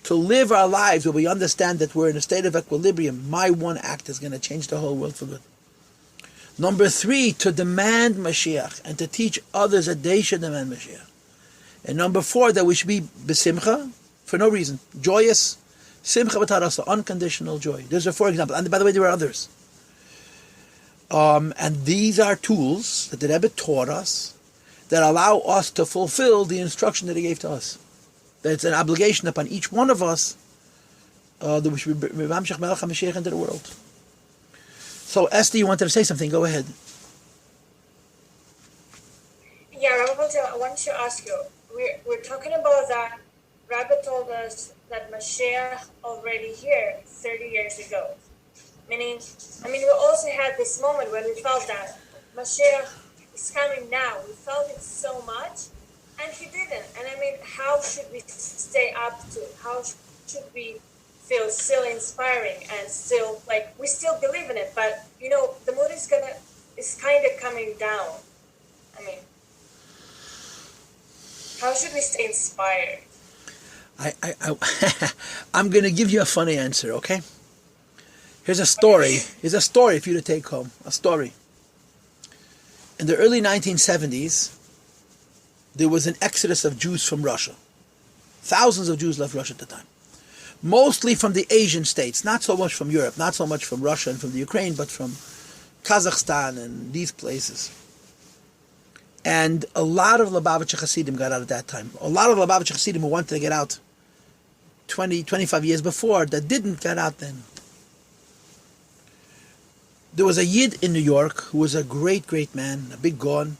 to live our lives where we understand that we're in a state of equilibrium. My one act is going to change the whole world for good. Number three, to demand Mashiach and to teach others that they should demand Mashiach. And number four, that we should be besimcha for no reason, joyous, simcha b'tarasa, unconditional joy. Those are 4 examples. And by the way, there are others. And these are tools that the Rebbe taught us that allow us to fulfill the instruction that he gave to us. That it's an obligation upon each one of us that we should be Mamshech Melech HaMashiach into the world. So, Esther, you wanted to say something. Go ahead. want to ask you. We're talking about that. Rabbi told us that Mashiach already here 30 years ago. Meaning, we also had this moment when we felt that Mashiach is coming now. We felt it so much, and he didn't. And how should we stay up to? How should we feel still inspiring and still we still believe in it? But the mood is kind of coming down. How should we stay inspired? I'm going to give you a funny answer, okay? Here's a story. Here's a story for you to take home. A story. In the early 1970s, there was an exodus of Jews from Russia. Thousands of Jews left Russia at the time. Mostly from the Asian states, not so much from Europe, not so much from Russia and from the Ukraine, but from Kazakhstan and these places. And a lot of Lubavitcher Hasidim got out at that time. A lot of Lubavitcher Hasidim who wanted to get out 25 years before that didn't get out then. There was a Yid in New York who was a great, great man, a big Gaon.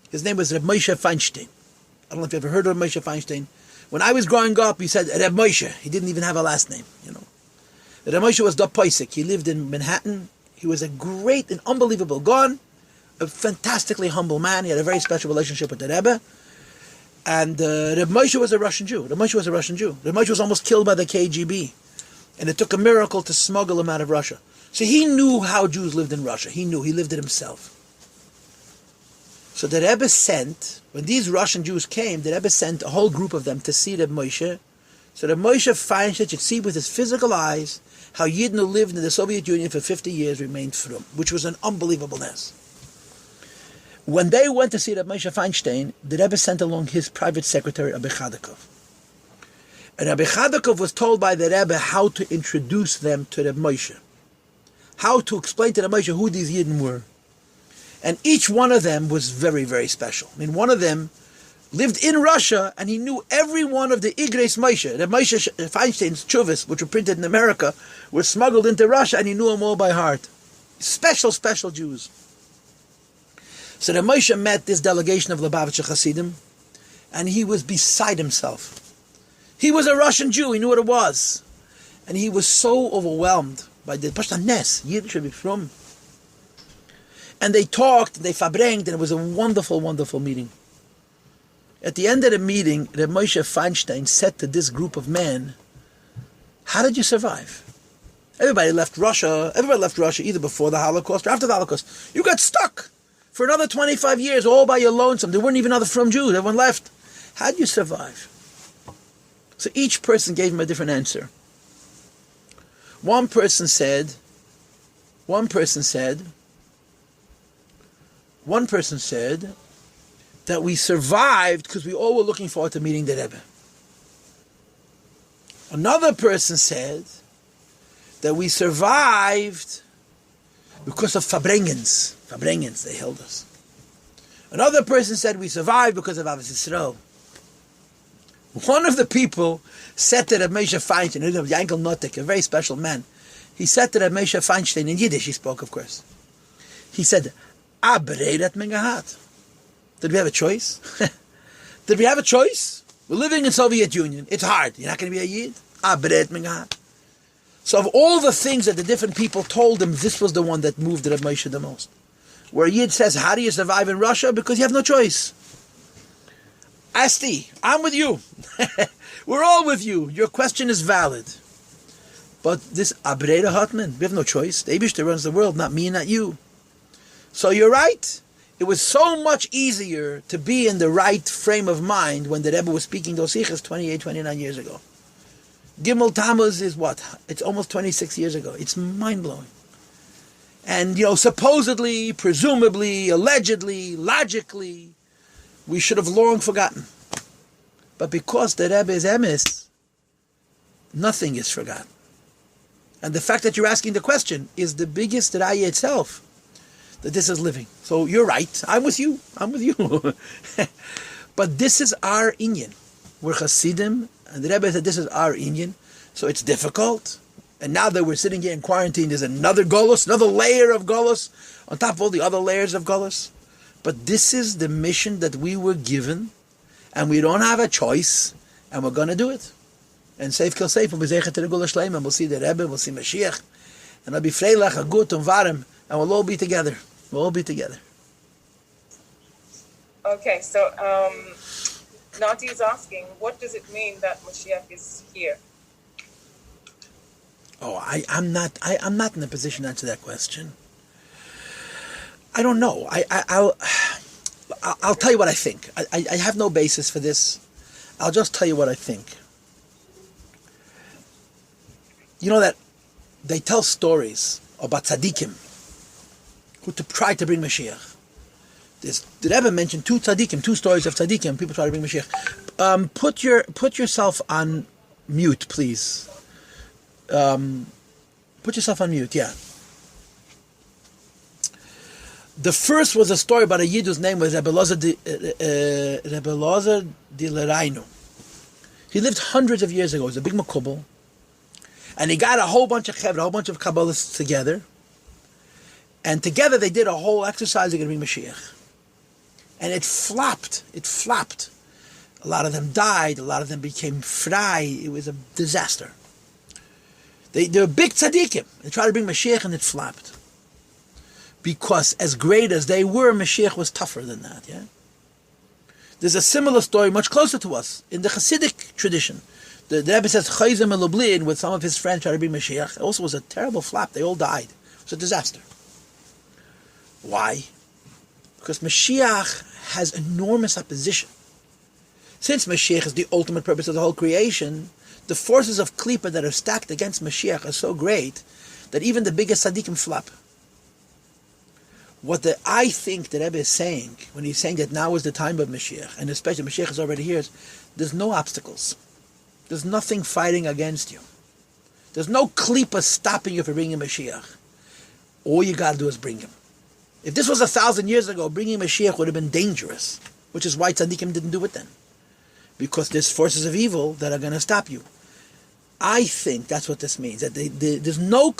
His name was Reb Moshe Feinstein. I don't know if you ever heard of Moshe Feinstein. When I was growing up, he said Reb Moshe. He didn't even have a last name, Reb Moshe was the Poisek. He lived in Manhattan. He was a great and unbelievable Gaon, a fantastically humble man. He had a very special relationship with the Rebbe. And Reb Moshe was a Russian Jew. Reb Moshe was almost killed by the KGB. And it took a miracle to smuggle him out of Russia. So he knew how Jews lived in Russia. He lived it himself. So the Rebbe sent, when these Russian Jews came, the Rebbe sent a whole group of them to see Reb Moshe. So Reb Moshe Feinstein should see with his physical eyes how Yidden who lived in the Soviet Union for 50 years remained frum, which was an unbelievableness. When they went to see Reb Moshe Feinstein, the Rebbe sent along his private secretary, Rabbi Chadakov. And Rabbi Chadakov was told by the Rebbe how to introduce them to Reb Moshe, how to explain to Reb Moshe who these Yidden were. And each one of them was very, very special. One of them lived in Russia, and he knew every one of the Igres Moshe. Reb Moshe Feinstein's chuvas, which were printed in America, were smuggled into Russia, and he knew them all by heart. Special, special Jews. So Reb Moshe met this delegation of Lubavitcher Hasidim, and he was beside himself. He was a Russian Jew, he knew what it was. And he was so overwhelmed by the Pashtanes, Yid should be from. And they talked, they fabrengt, and it was a wonderful, wonderful meeting. At the end of the meeting, Reb Moshe Feinstein said to this group of men, how did you survive? Everybody left Russia either before the Holocaust or after the Holocaust. You got stuck for another 25 years all by your lonesome. There weren't even other from Jews, everyone left. How did you survive? So each person gave him a different answer. One person said that we survived because we all were looking forward to meeting the Rebbe. Another person said that we survived because of Fabrengens. Fabrengens, they held us. Another person said we survived because of Avos Yisrael. One of the people said to Reb Moshe Feinstein, Yankel Notek, a very special man, he said to Reb Moshe Feinstein, in Yiddish he spoke, of course, he said, Abreirat Mengahat. Did we have a choice? Did we have a choice? We're living in Soviet Union. It's hard. You're not going to be a Yid? Abreirat Mengahat. So of all the things that the different people told him, this was the one that moved Reb Moshe the most. Where Yid says, how do you survive in Russia? Because you have no choice. Asti, I'm with you. We're all with you. Your question is valid. But this Abreira Hartman, we have no choice. The Eibishter runs the world, not me, not you. So you're right. It was so much easier to be in the right frame of mind when the Rebbe was speaking those sichos 28, 29 years ago. Gimel Tammuz is what? It's almost 26 years ago. It's mind-blowing. And, supposedly, presumably, allegedly, logically, we should have long forgotten. But because the Rebbe is emes, nothing is forgotten. And the fact that you're asking the question is the biggest raya itself, that this is living. So you're right. I'm with you. But this is our inyan. We're Hasidim, and the Rebbe said this is our inyan. So it's difficult. And now that we're sitting here in quarantine, there's another golus, another layer of golus, on top of all the other layers of golus. But this is the mission that we were given, and we don't have a choice, and we're going to do it. And safe kill safe, we'll be zeichet to the Gula Shleima, we'll see the Rebbe, we'll see Mashiach, and it'll be freilach, a gut, and varim, and we'll all be together. We'll all be together. Okay, so Nati is asking, what does it mean that Mashiach is here? Oh, I'm not in a position to answer that question. I don't know. I'll tell you what I think. I have no basis for this. I'll just tell you what I think. You know that they tell stories about tzaddikim who tried to bring Mashiach. The Rebbe mentioned two stories of tzaddikim. People try to bring Mashiach. Put yourself on mute, please. Put yourself on mute. Yeah. The first was a story about a Yid whose name was Rebbe Lozer di Lerainu. He lived hundreds of years ago. He was a big makubal. And he got a whole bunch of Kabbalists together. And together they did a whole exercise to bring Mashiach. And it flopped. A lot of them died. A lot of them became fry. It was a disaster. They were big tzaddikim. They tried to bring Mashiach and it flopped. Because as great as they were, Mashiach was tougher than that. Yeah. There's a similar story much closer to us in the Hasidic tradition. The Rebbe says Chayzim and Lublin with some of his friends tried to bring Mashiach. It also was a terrible flop. They all died. It was a disaster. Why? Because Mashiach has enormous opposition. Since Mashiach is the ultimate purpose of the whole creation, the forces of Klippa that are stacked against Mashiach are so great that even the biggest tzaddikim flop. What I think the Rebbe is saying, when he's saying that now is the time of Mashiach, and especially Mashiach is already here, is there's no obstacles. There's nothing fighting against you. There's no Klippa stopping you from bringing Mashiach. All you got to do is bring him. If this was 1,000 years ago, bringing Mashiach would have been dangerous, which is why tzaddikim didn't do it then. Because there's forces of evil that are going to stop you. I think that's what this means. That there's no